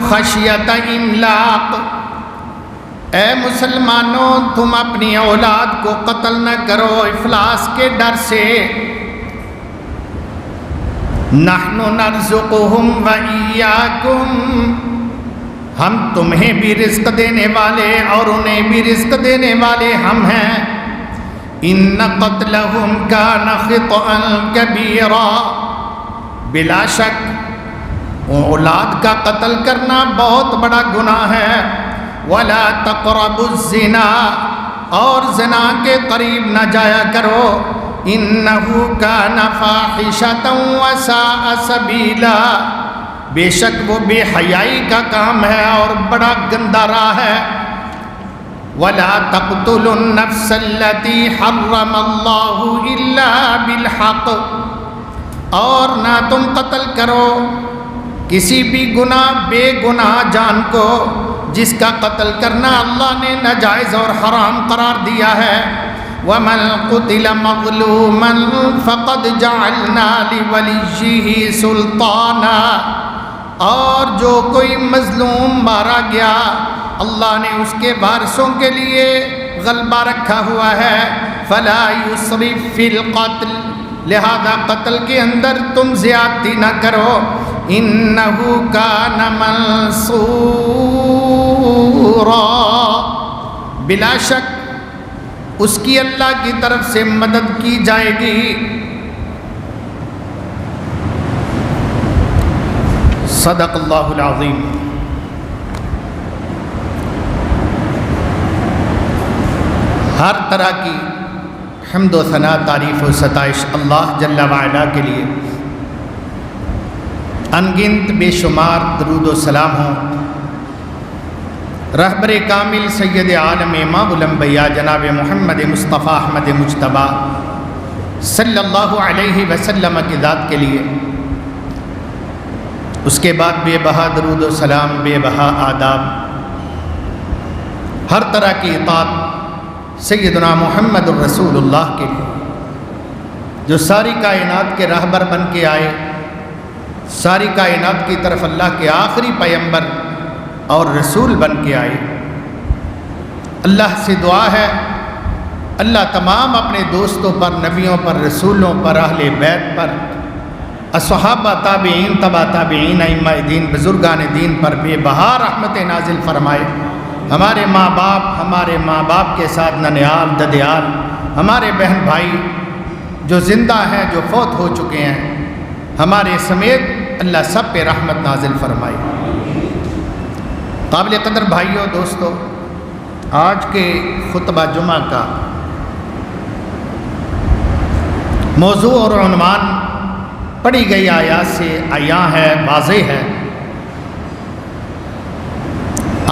خشیۃ املاق، اے مسلمانوں تم اپنی اولاد کو قتل نہ کرو افلاس کے ڈر سے۔ نحن نرزقهم وإياكم، ہم تمہیں بھی رزق دینے والے اور انہیں بھی رزق دینے والے ہم ہیں۔ ان قتلهم كان خطأ كبيرا، بلا شک اولاد کا قتل کرنا بہت بڑا گناہ ہے۔ ولا تقربوا الزنا، اور زنا کے قریب نہ جایا کرو۔ انہ کان فاحشۃ وساء سبیلا، بے شک وہ بے حیائی کا کام ہے اور بڑا گندا راہ ہے۔ ولا تقتلوا النفس التي حرم اللہ الا بالحق، اور نہ تم قتل کرو کسی بھی بے گناہ جان کو جس کا قتل کرنا اللہ نے ناجائز اور حرام قرار دیا ہے۔ وَمَنْ قُتِلَ مَظْلُومًا فَقَدْ جَعَلْنَا لِوَلِيِّهِ سُلْطَانًا، اور جو کوئی مظلوم مارا گیا اللہ نے اس کے وارثوں کے لیے غلبہ رکھا ہوا ہے۔ فَلَا يُسْرِفْ فِي الْقَتْلِ، لہذا قتل کے اندر تم زیادتی نہ کرو۔ اِنَّهُ كَانَ مَنْصُورًا، بلا شک اس کی اللہ کی طرف سے مدد کی جائے گی۔ صدق اللہ العظیم۔ ہر طرح کی حمد و ثنا، تعریف و ستائش اللہ جل وعلا کے لیے، انگنت بے شمار درود و سلام ہوں رہبر کامل سید عالم امام الانبیاء جناب محمد مصطفیٰ احمد مجتبیٰ صلی اللہ علیہ وسلم کی ذات کے لیے۔ اس کے بعد بے بہا درود و سلام، بے بہا آداب، ہر طرح کی اطاعت سیدنا محمد الرسول اللہ کے لیے، جو ساری کائنات کے راہبر بن کے آئے، ساری کائنات کی طرف اللہ کے آخری پیغمبر اور رسول بن کے آئے۔ اللہ سے دعا ہے اللہ تمام اپنے دوستوں پر، نبیوں پر، رسولوں پر، اہل بیت پر، اصحابہ، تابعین، تبع تابعین، ائمہ دین، بزرگان دین پر بے بہا رحمت نازل فرمائے۔ ہمارے ماں باپ کے ساتھ ننیال، ددیال، ہمارے بہن بھائی جو زندہ ہیں، جو فوت ہو چکے ہیں، ہمارے سمیت اللہ سب پہ رحمت نازل فرمائے۔ قابل قدر بھائیوں، دوستو، آج کے خطبہ جمعہ کا موضوع اور عنوان پڑھی گئی آیات سے عیاں ہے، واضح ہے۔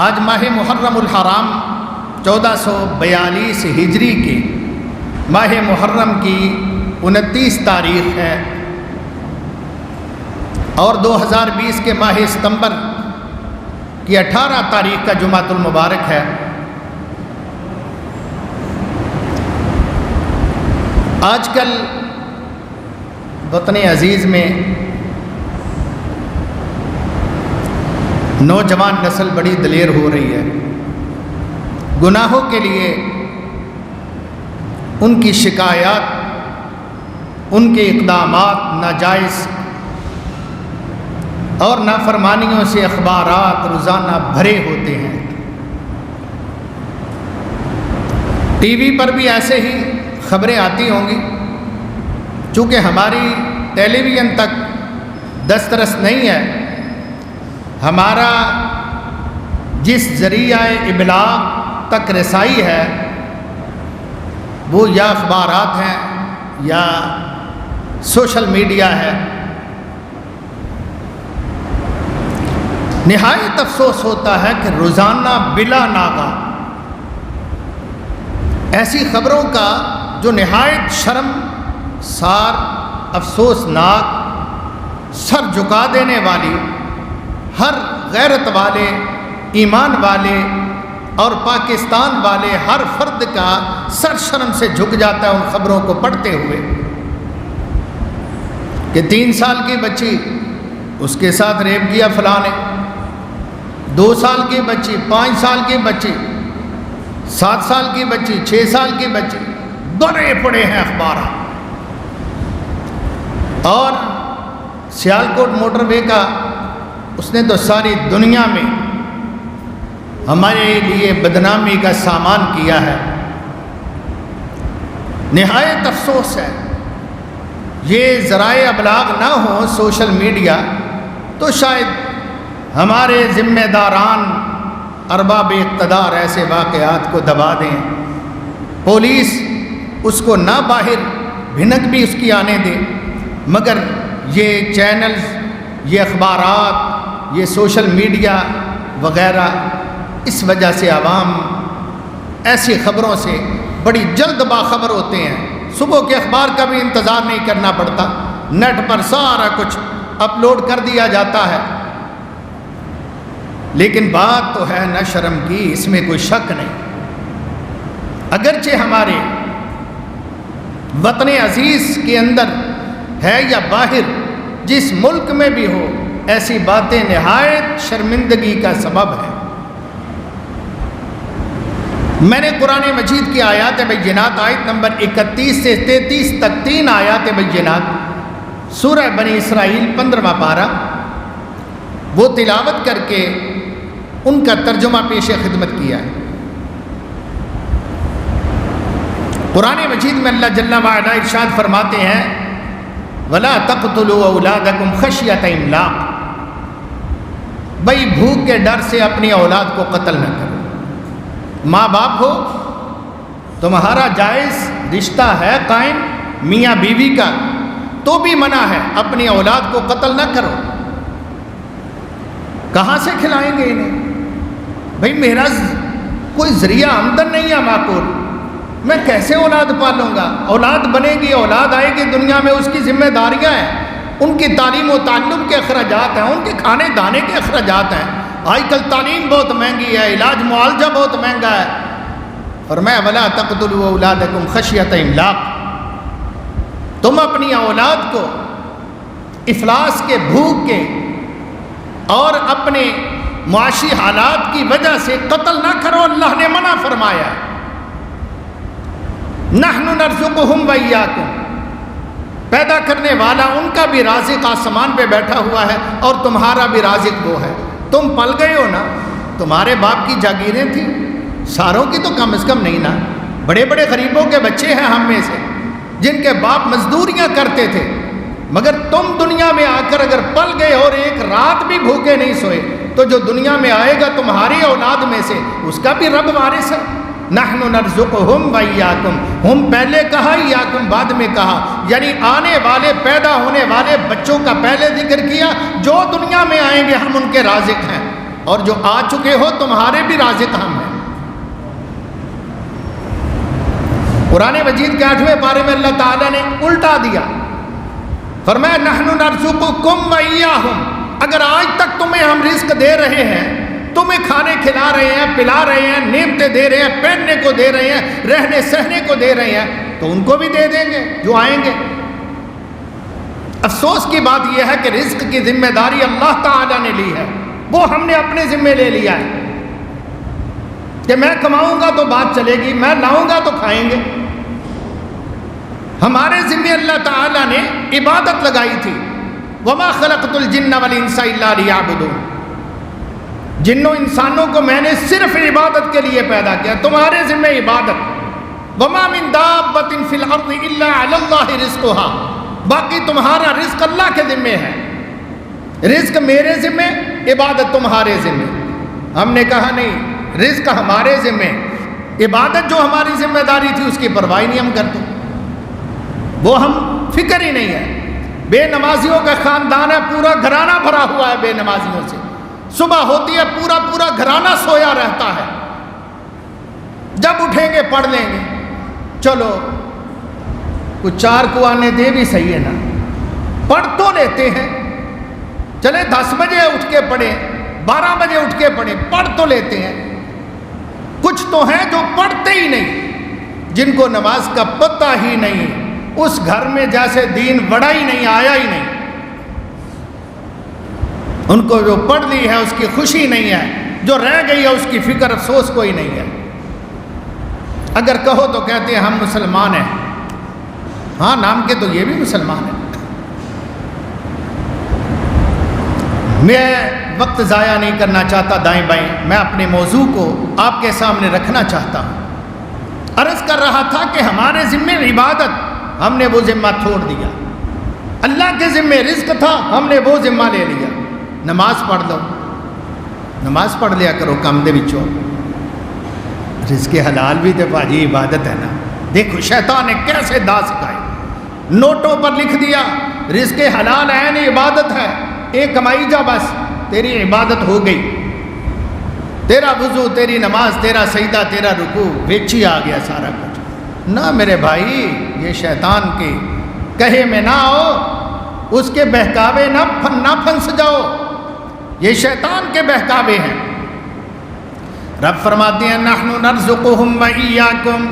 آج ماہ محرم الحرام 1442 ہجری کے ماہ محرم کی 29 تاریخ ہے، اور 2020 کے ماہ ستمبر کی 18 تاریخ کا جمعۃ المبارک ہے۔ آج کل وطن عزیز میں نوجوان نسل بڑی دلیر ہو رہی ہے۔ گناہوں کے لیے ان کی شکایات، ان کے اقدامات ناجائز اور نافرمانیوں سے اخبارات روزانہ بھرے ہوتے ہیں۔ ٹی وی پر بھی ایسے ہی خبریں آتی ہوں گی، چونکہ ہماری ٹیلی ویژن تک دسترس نہیں ہے۔ ہمارا جس ذریعہ ابلاغ تک رسائی ہے وہ یا اخبارات ہیں یا سوشل میڈیا ہے۔ نہایت افسوس ہوتا ہے کہ روزانہ بلا ناغہ ایسی خبروں کا جو نہایت شرمسار، افسوسناک، سر جھکا دینے والی، ہر غیرت والے، ایمان والے اور پاکستان والے ہر فرد کا سر شرم سے جھک جاتا ہے ان خبروں کو پڑھتے ہوئے، کہ 3 سال کی بچی، اس کے ساتھ ریپ کیا فلاں نے، 2 سال کی بچی، 5 سال کی بچی، 7 سال کی بچی، 6 سال کی بچی، بڑے پڑے ہیں اخبارات۔ اور سیالکوٹ موٹر وے کا اس نے تو ساری دنیا میں ہمارے لیے بدنامی کا سامان کیا ہے۔ نہایت افسوس ہے، یہ ذرائع ابلاغ نہ ہوں سوشل میڈیا تو شاید ہمارے ذمہ داران ارباب اقتدار ایسے واقعات کو دبا دیں، پولیس اس کو نہ باہر بھنک بھی اس کی آنے دے، مگر یہ چینلز، یہ اخبارات، یہ سوشل میڈیا وغیرہ، اس وجہ سے عوام ایسی خبروں سے بڑی جلد باخبر ہوتے ہیں۔ صبح کے اخبار کا بھی انتظار نہیں کرنا پڑتا، نیٹ پر سارا کچھ اپلوڈ کر دیا جاتا ہے۔ لیکن بات تو ہے نہ شرم کی، اس میں کوئی شک نہیں۔ اگرچہ ہمارے وطن عزیز کے اندر ہے یا باہر، جس ملک میں بھی ہو، ایسی باتیں نہایت شرمندگی کا سبب ہے۔ میں نے قرآن مجید کی آیات بینات، آیت نمبر 31 سے 33 تک 3 آیات بینات، سورہ بنی اسرائیل 15واں پارہ، وہ تلاوت کر کے ان کا ترجمہ پیش خدمت کیا ہے۔ قرآن مجید میں اللہ جل وعلا ارشاد فرماتے ہیں وَلَا تَقْتُلُوا أَوْلَادَكُمْ خَشْيَةَ إِمْلَاقٍ، بھئی بھوک کے ڈر سے اپنی اولاد کو قتل نہ کرو۔ ماں باپ ہو، تمہارا جائز رشتہ ہے قائم میاں بیوی کا، تو بھی منع ہے اپنی اولاد کو قتل نہ کرو۔ کہاں سے کھلائیں گے انہیں؟ بھئی میرا کوئی ذریعہ آمدن نہیں ہے معقول، میں کیسے اولاد پالوں گا؟ اولاد بنے گی، اولاد آئے گی دنیا میں، اس کی ذمہ داریاں ہیں، ان کی تعلیم و تعلم کے اخراجات ہیں، ان کے کھانے دانے کے اخراجات ہیں۔ آج کل تعلیم بہت مہنگی ہے، علاج معالجہ بہت مہنگا ہے۔ فرمایا وَلَا تَقْتُلُوا أَوْلَادَكُمْ خَشْيَةَ إِمْلَاقٍ، تم اپنی اولاد کو افلاس کے، بھوک کے اور اپنے معاشی حالات کی وجہ سے قتل نہ کرو، اللہ نے منع فرمایا۔ نحن نرزقہم وإیاکم، پیدا کرنے والا ان کا بھی رازق آسمان پہ بیٹھا ہوا ہے اور تمہارا بھی رازق وہ ہے۔ تم پل گئے ہو نا، تمہارے باپ کی جاگیریں تھیں، ساروں کی تو کم از کم نہیں نا۔ بڑے بڑے غریبوں کے بچے ہیں ہم میں سے جن کے باپ مزدوریاں کرتے تھے، مگر تم دنیا میں آ کر اگر پل گئے اور ایک رات بھی بھوکے نہیں سوئے، تو جو دنیا میں آئے گا تمہاری اولاد میں سے اس کا بھی رب وارث ہے۔ نحن نرزقہم وإیاکم، ہم پہلے کہا، ایاکم بعد میں کہا، یعنی آنے والے، پیدا ہونے والے بچوں کا پہلے ذکر کیا۔ جو دنیا میں آئیں گے ہم ان کے رازق ہیں، اور جو آ چکے ہو تمہارے بھی رازق ہم ہیں۔ قرآن مجید کے 8ویں پارے میں اللہ تعالیٰ نے الٹا دیا، فرمایا نحن نرزقکم وإیاہم، اگر آج تک تمہیں ہم رزق دے رہے ہیں، تمہیں کھانے کھلا رہے ہیں، پلا رہے ہیں، نعمتیں دے رہے ہیں، پہننے کو دے رہے ہیں، رہنے سہنے کو دے رہے ہیں، تو ان کو بھی دے دیں گے جو آئیں گے۔ افسوس کی بات یہ ہے کہ رزق کی ذمہ داری اللہ تعالیٰ نے لی ہے، وہ ہم نے اپنے ذمہ لے لیا ہے کہ میں کماؤں گا تو بات چلے گی، میں لاؤں گا تو کھائیں گے۔ ہمارے ذمہ اللہ تعالیٰ نے عبادت لگائی تھی، وَمَا خَلَقْتُ الْجِنَّ وَالْإِنسَ إِلَّا لِيَعْبُدُونِ، جنوں انسانوں کو میں نے صرف عبادت کے لیے پیدا کیا، تمہارے ذمہ عبادت۔ وَمَا مِن دَابَّةٍ فِي الْأَرْضِ إِلَّا عَلَى اللَّهِ رِزْقُهَا، باقی تمہارا رزق اللہ کے ذمہ ہے، رزق میرے ذمہ، عبادت تمہارے ذمہ۔ ہم نے کہا نہیں، رزق ہمارے ذمہ، عبادت جو ہماری ذمہ داری تھی اس کی پرواہ نہیں ہم کرتے، وہ ہم فکر ہی نہیں ہے۔ بے نمازیوں کا خاندان ہے، پورا گھرانہ بھرا ہوا ہے بے نمازیوں سے، صبح ہوتی ہے پورا پورا گھرانہ سویا رہتا ہے، جب اٹھیں گے پڑھ لیں گے، چلو کچھ 4 کو آنے دے بھی صحیح ہے نا، پڑھ تو لیتے ہیں، چلے 10 بجے اٹھ کے پڑھیں، 12 بجے اٹھ کے پڑھیں، پڑھ تو لیتے ہیں۔ کچھ تو ہیں جو پڑھتے ہی نہیں، جن کو نماز کا پتہ ہی نہیں، اس گھر میں جیسے دین بڑا ہی نہیں، آیا ہی نہیں، ان کو جو پڑھ لی ہے اس کی خوشی نہیں ہے، جو رہ گئی ہے اس کی فکر افسوس کوئی نہیں ہے. اگر کہو تو کہتے ہیں ہم مسلمان ہیں. ہاں نام کے تو یہ بھی مسلمان ہیں. میں وقت ضائع نہیں کرنا چاہتا دائیں بائیں، میں اپنے موضوع کو آپ کے سامنے رکھنا چاہتا ہوں. عرض کر رہا تھا کہ ہمارے ذمے عبادت، ہم نے وہ ذمہ چھوڑ دیا. اللہ کے ذمے رزق تھا، ہم نے وہ ذمہ لے لیا. نماز پڑھ لو، نماز پڑھ لیا کرو کم دے وچوں. رزق حلال بھی تے بھاجی عبادت ہے نا. دیکھو شیطان نے کیسے دا سکھائے. نوٹوں پر لکھ دیا رزق حلال عین عبادت ہے، ایک کمائی جا بس تیری عبادت ہو گئی. تیرا وضو، تیری نماز، تیرا سجدہ، تیرا رکوع وچ ہی آ گیا سارا کچھ. نہ میرے بھائی، یہ شیطان کے کہے میں نہ آؤ، اس کے بہکاوے نہ پھنس جاؤ. یہ شیطان کے بہکاوے ہیں. رب فرماتے ہیں نحن نرزقہم وإیاکم،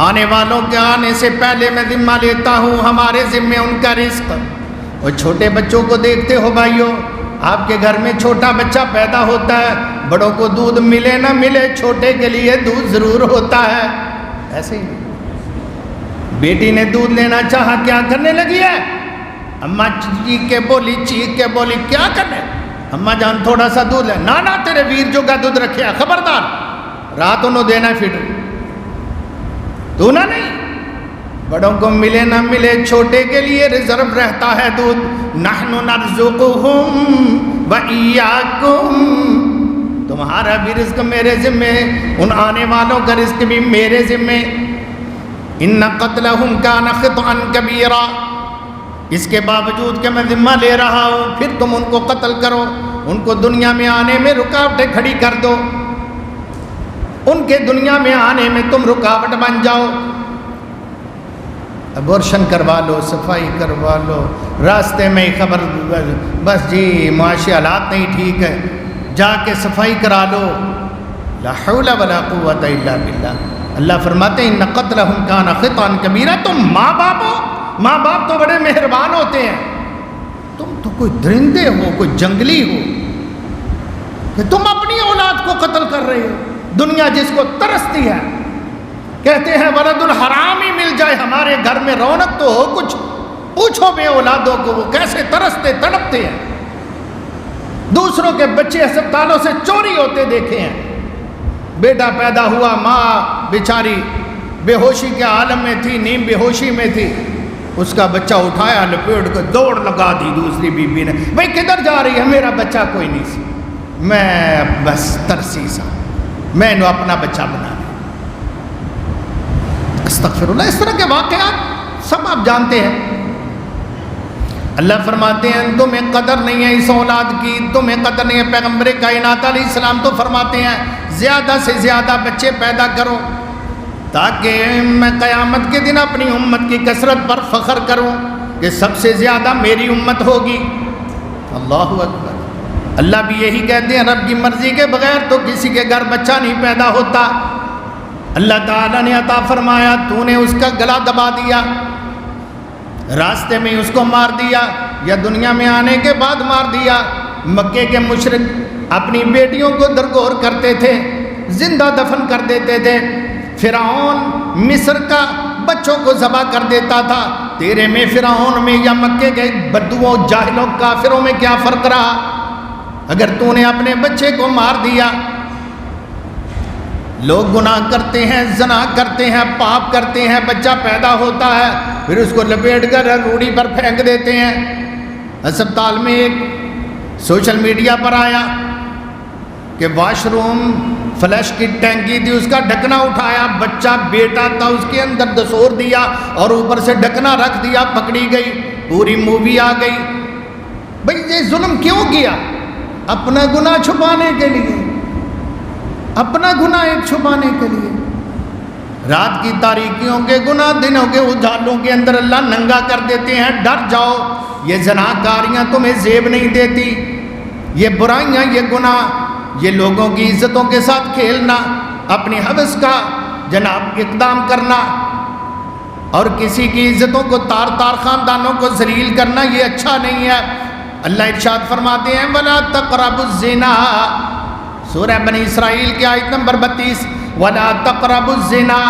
آنے والوں کے آنے سے پہلے میں ذمہ لیتا ہوں، ہمارے ذمے ان کا رزق. اور چھوٹے بچوں کو دیکھتے ہو بھائیو، آپ کے گھر میں چھوٹا بچہ پیدا ہوتا ہے، بڑوں کو دودھ ملے نہ ملے چھوٹے کے لیے دودھ ضرور ہوتا ہے. ایسے ہی بیٹی نے دودھ لینا چاہا، کیا کرنے لگی ہے؟ اماں چیخ کے بولی کیا کرنے؟ اماں جان تھوڑا سا دودھ لے. نانا تیرے ویر جو کا دودھ رکھے، خبردار رات انہوں دینا فٹ تو نہ نہیں. بڑوں کو ملے نہ ملے چھوٹے کے لیے ریزرو رہتا ہے دودھ. نحن نرزقہم وإیاکم، تمہارا بھی رزق میرے ذمے، ان آنے والوں کا رزق بھی میرے ذمے. ان قتلہم کان خطئا کبیرا، اس کے باوجود کہ میں ذمہ لے رہا ہوں پھر تم ان کو قتل کرو، ان کو دنیا میں آنے میں رکاوٹیں کھڑی کر دو، ان کے دنیا میں آنے میں تم رکاوٹ بن جاؤ. ابورشن کروا لو، صفائی کروا لو، راستے میں ہی خبر بس جی معاشی حالات نہیں ٹھیک ہے، جا کے صفائی کرا لو. لا حول ولا قوت الا باللہ. اللہ فرماتے ہیں ان قتلہم کان خطئا کبیرا. تم ماں باپ ہو، ماں باپ تو بڑے مہربان ہوتے ہیں، تم تو کوئی درندے ہو، کوئی جنگلی ہو کہ تم اپنی اولاد کو قتل کر رہے ہو. دنیا جس کو ترستی ہے، کہتے ہیں ولد الحرام ہی مل جائے ہمارے گھر میں رونق تو ہو کچھ. پوچھو بے اولادوں کو وہ کیسے ترستے تڑپتے ہیں. دوسروں کے بچے ہسپتالوں سے چوری ہوتے دیکھے ہیں. بیٹا پیدا ہوا، ماں بیچاری بے ہوشی کے عالم میں تھی، نیم بے ہوشی میں تھی، اس کا بچہ اٹھایا لپیٹ کو دوڑ لگا دی دوسری بیوی نے. بھائی کدھر جا رہی ہے؟ میرا بچہ کوئی نہیں سی، میں بس ترسی سا، میں نے اپنا بچہ بنا لیا. استغفر اللہ. اس طرح کے واقعات سب آپ جانتے ہیں. اللہ فرماتے ہیں تمہیں قدر نہیں ہے اس اولاد کی، تمہیں قدر نہیں ہے. پیغمبر کائنات علیہ السلام تو فرماتے ہیں زیادہ سے زیادہ بچے پیدا کرو تاکہ میں قیامت کے دن اپنی امت کی کثرت پر فخر کروں کہ سب سے زیادہ میری امت ہوگی. اللہ اکبر. اللہ بھی یہی کہتے ہیں رب کی مرضی کے بغیر تو کسی کے گھر بچہ نہیں پیدا ہوتا. اللہ تعالیٰ نے عطا فرمایا، تو نے اس کا گلا دبا دیا، راستے میں اس کو مار دیا یا دنیا میں آنے کے بعد مار دیا. مکے کے مشرک اپنی بیٹیوں کو درگور کرتے تھے، زندہ دفن کر دیتے تھے. فرعون مصر کا بچوں کو ذبح کر دیتا تھا. تیرے میں فرعون میں یا مکے کے بدوؤں جاہلوں کافروں میں کیا فرق رہا؟ اگر تو نے اپنے بچے کو مار دیا. لوگ گناہ کرتے ہیں، زنا کرتے ہیں، پاپ کرتے ہیں، بچہ پیدا ہوتا ہے پھر اس کو لپیٹ کر روڑی پر پھینک دیتے ہیں. ہسپتال میں ایک سوشل میڈیا پر آیا کہ واش روم فلش کی ٹینکی تھی، اس کا ڈھکنا اٹھایا، بچہ بیٹا تھا، اس کے اندر دسور دیا اور اوپر سے ڈھکنا رکھ دیا، پکڑی گئی، پوری مووی آ گئی. بھئی یہ ظلم کیوں کیا؟ اپنا گناہ چھپانے کے لیے، اپنا گناہ ایک چھپانے کے لیے. رات کی تاریکیوں کے گناہ دنوں کے اجالوں کے اندر اللہ ننگا کر دیتے ہیں. ڈر جاؤ، یہ زناکاریاں تمہیں زیب نہیں دیتی، یہ برائیاں، یہ گناہ، یہ لوگوں کی عزتوں کے ساتھ کھیلنا، اپنی حوث کا جناب اقدام کرنا اور کسی کی عزتوں کو تار تار خاندانوں کو ذلیل کرنا، یہ اچھا نہیں ہے. اللہ ارشاد فرماتے ہیں وَلَا تَقْرَبُوا الزِّنَا، سورہ بنی اسرائیل کی آیت نمبر 32، وَلَا تَقْرَبُوا الزِّنَا،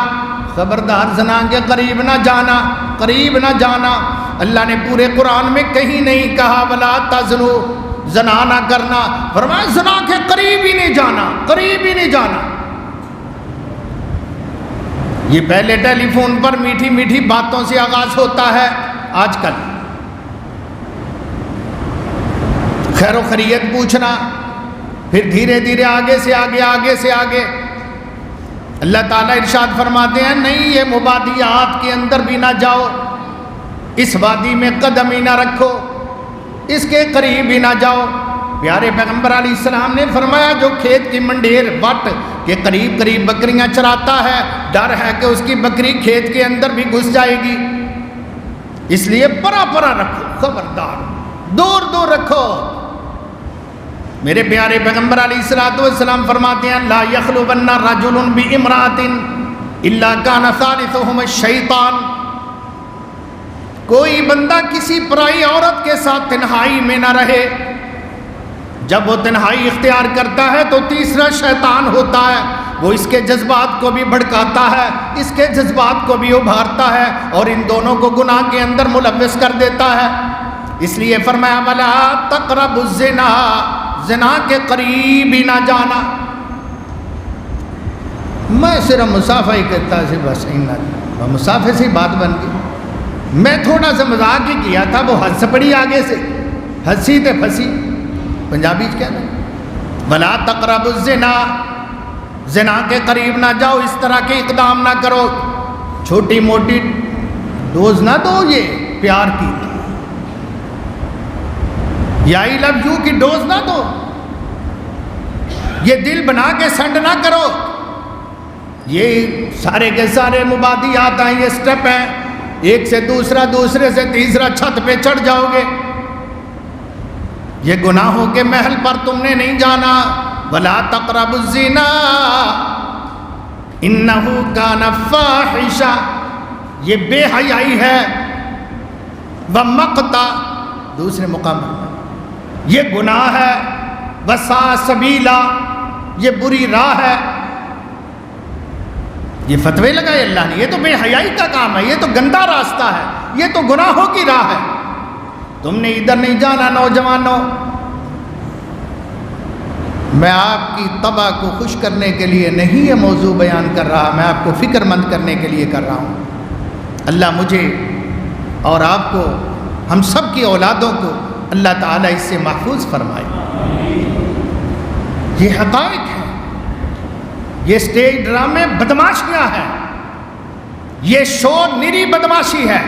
خبردار زنا کے قریب نہ جانا، قریب نہ جانا۔ اللہ نے پورے قرآن میں کہیں نہیں کہا وَلَا تَزْنُوا، زنا نہ کرنا، فرمایا زنا کے قریب ہی نہیں جانا، قریب ہی نہیں جانا۔ یہ پہلے ٹیلی فون پر میٹھی میٹھی باتوں سے آغاز ہوتا ہے، آج کل خیر و خیریت پوچھنا، پھر دھیرے دھیرے آگے سے آگے، آگے سے آگے۔ اللہ تعالیٰ ارشاد فرماتے ہیں نہیں، یہ مبادیات کے اندر بھی نہ جاؤ، اس وادی میں قدم ہی نہ رکھو، اس کے قریب ہی نہ جاؤ۔ پیارے پیغمبر علیہ السلام نے فرمایا جو کھیت کی منڈیر وٹ کے قریب قریب بکریاں چراتا ہے، ڈر ہے کہ اس کی بکری کھیت کے اندر بھی گھس جائے گی، اس لیے پرا پرا رکھو، خبردار دور دور رکھو۔ میرے پیارے پیغمبر علیہ السلام فرماتے ہیں لا یخلون رجل بامرأۃ الا کان ثالثہما الشیطان، کوئی بندہ کسی پرائی عورت کے ساتھ تنہائی میں نہ رہے، جب وہ تنہائی اختیار کرتا ہے تو تیسرا شیطان ہوتا ہے، وہ اس کے جذبات کو بھی بھڑکاتا ہے، اس کے جذبات کو بھی ابھارتا ہے اور ان دونوں کو گناہ کے اندر ملوث کر دیتا ہے۔ اس لیے فرمایا وَلَا تَقْرَبُوا الزِّنَا، زنا کے قریب ہی نہ جانا۔ میں صرف مسافہ ہی کرتا سی، بس مسافے سے بات بن گئی، میں تھوڑا سا مذاق ہی کیا تھا، وہ ہنس پڑی آگے سے، ہنسی تے پھنسی، پنجابی کیا نا وَلَا تَقْرَبُوا الزِّنَا، زنا کے قریب نہ جاؤ، اس طرح کے اقدام نہ کرو، چھوٹی موٹی ڈوز نہ دو، یہ پیار کی یا آئی لو یو کی ڈوز نہ دو، یہ دل بنا کے سینڈ نہ کرو، یہ سارے کے سارے مبادیات ہیں، یہ سٹیپ ہیں، ایک سے دوسرا، دوسرے سے تیسرا، چھت پہ چڑھ جاؤ گے، یہ گناہوں کے محل پر تم نے نہیں جانا۔ وَلَا تَقْرَبُوا الزِّنَا إِنَّهُ كَانَ فَاحِشًا، یہ بے حیائی ہے، وَمَقْتًا، دوسرے مقام پر یہ گناہ ہے، وَسَاءَ سَبِيلًا، یہ بری راہ ہے۔ یہ فتوے لگائے اللہ نے، یہ تو بے حیائی کا کام ہے، یہ تو گندا راستہ ہے، یہ تو گناہوں کی راہ ہے، تم نے ادھر نہیں جانا۔ نوجوانوں، میں آپ کی طبع کو خوش کرنے کے لیے نہیں یہ موضوع بیان کر رہا، میں آپ کو فکر مند کرنے کے لیے کر رہا ہوں۔ اللہ مجھے اور آپ کو، ہم سب کی اولادوں کو اللہ تعالیٰ اس سے محفوظ فرمائے۔ یہ حقائق ہیں، یہ سٹیج ڈرامے بدماشیاں ہیں، یہ شو نری بدماشی ہے۔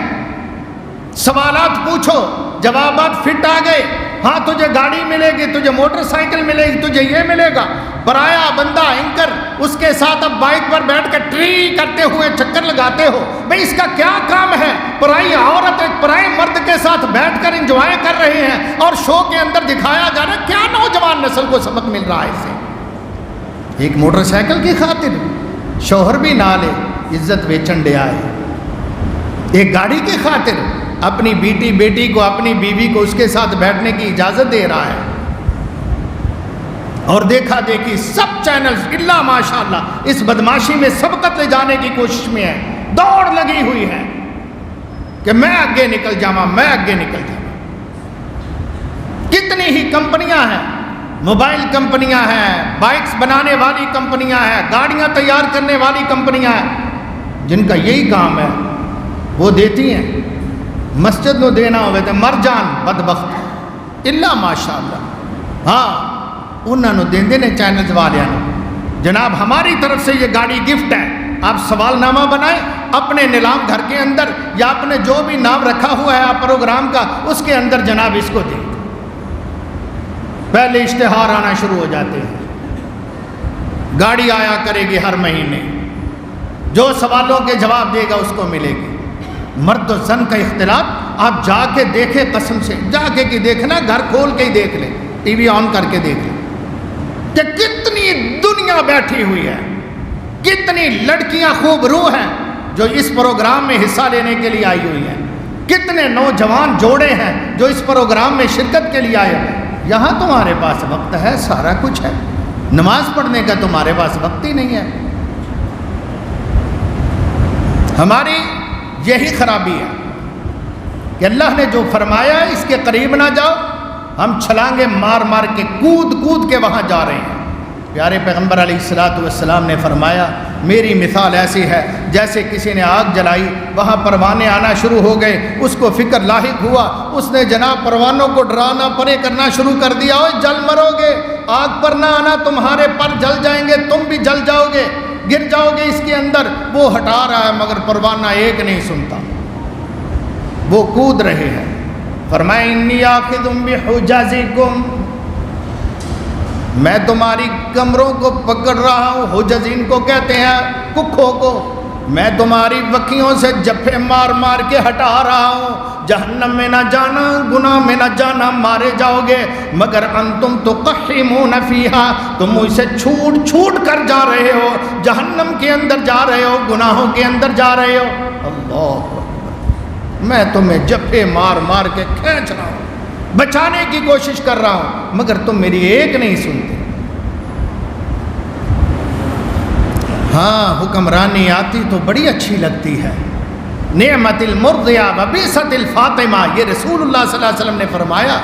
سوالات پوچھو، جوابات فٹ آ گئے، ہاں تجھے گاڑی ملے گی، تجھے موٹر سائیکل ملے گی، تجھے یہ ملے گا، پرایا بندہ اینکر اس کے ساتھ اب بائک پر بیٹھ کر ٹری کرتے ہوئے چکر لگاتے ہو، بھئی اس کا کیا کام ہے؟ پرائی عورت ایک پرائے مرد کے ساتھ بیٹھ کر انجوائے کر رہے ہیں اور شو کے اندر دکھایا جا رہا ہے، کیا نوجوان نسل کو سبق مل رہا ہے اس سے؟ ایک موٹر سائیکل کی خاطر شوہر بھی نہ لے، عزت ویچن دے آئے، ایک گاڑی کی خاطر اپنی بیٹی کو، اپنی بیوی کو اس کے ساتھ بیٹھنے کی اجازت دے رہا ہے، اور دیکھا دیکھی سب چینلز الا ماشاءاللہ اس بدماشی میں سبقت لے جانے کی کوشش میں ہے، دوڑ لگی ہوئی ہے کہ میں آگے نکل جاؤں، میں آگے نکل جاؤں۔ کتنی ہی کمپنیاں ہیں، موبائل کمپنیاں ہیں، بائکس بنانے والی کمپنیاں ہیں، گاڑیاں تیار کرنے والی کمپنیاں ہیں، جن کا یہی کام ہے، وہ دیتی ہیں۔ مسجد نو دینا ہوئے تو مر جان بدبخت الا ماشاءاللہ، ہاں انہوں نے دیندے نے چینلز والے نے، جناب ہماری طرف سے یہ گاڑی گفٹ ہے، آپ سوال نامہ بنائیں اپنے نیلام گھر کے اندر یا اپنے جو بھی نام رکھا ہوا ہے آپ پروگرام کا، اس کے اندر جناب اس کو دیں۔ پہلے اشتہار آنا شروع ہو جاتے ہیں، گاڑی آیا کرے گی ہر مہینے، جو سوالوں کے جواب دے گا اس کو ملے گی۔ مرد و زن کا اختلاط آپ جا کے دیکھیں، قسم سے جا کے دیکھنا، گھر کھول کے ہی دیکھ لیں، ٹی وی آن کر کے دیکھ لیں کہ کتنی دنیا بیٹھی ہوئی ہے، کتنی لڑکیاں خوب روح ہیں جو اس پروگرام میں حصہ لینے کے لیے آئی ہوئی ہیں، کتنے نوجوان جوڑے ہیں جو اس پروگرام میں شرکت کے لیے آئے ہیں۔ یہاں تمہارے پاس وقت ہے، سارا کچھ ہے، نماز پڑھنے کا تمہارے پاس وقت ہی نہیں ہے۔ ہماری یہی خرابی ہے کہ اللہ نے جو فرمایا ہے اس کے قریب نہ جاؤ، ہم چھلانگے مار مار کے کود کود کے وہاں جا رہے ہیں۔ پیارے پیغمبر علیہ الصلاۃ والسلام نے فرمایا میری مثال ایسی ہے جیسے کسی نے آگ جلائی، وہاں پروانے آنا شروع ہو گئے، اس کو فکر لاحق ہوا، اس نے جناب پروانوں کو ڈرانا پرے کرنا شروع کر دیا، اوے جل مرو گے، آگ پر نہ آنا، تمہارے پر جل جائیں گے، تم بھی جل جاؤ گے، گر جاؤ گے اس کے اندر۔ وہ ہٹا رہا ہے مگر پروانہ ایک نہیں سنتا، وہ کود رہے ہیں۔ فرمایا انی آخذ بحجزکم، میں تمہاری کمروں کو پکڑ رہا ہوں، حجز ان کو کہتے ہیں ککھوں کو، میں تمہاری وکیوں سے جفے مار مار کے ہٹا رہا ہوں۔ جہنم میں نہ جانا، گناہ میں نہ جانا، مارے جاؤ گے، مگر انتم تقحمون فیہا، تم اسے چھوٹ چھوٹ کر جا رہے ہو، جہنم کے اندر جا رہے ہو، گناہوں کے اندر جا رہے ہو۔ اللہ اکبر، میں تمہیں جفے مار مار کے کھینچ رہا ہوں، بچانے کی کوشش کر رہا ہوں، مگر تم میری ایک نہیں سنتے۔ ہاں حکمرانی آتی تو بڑی اچھی لگتی ہے، نعمت المرضیہ وبئست الفاطمہ، یہ رسول اللہ صلی اللہ علیہ وسلم نے فرمایا،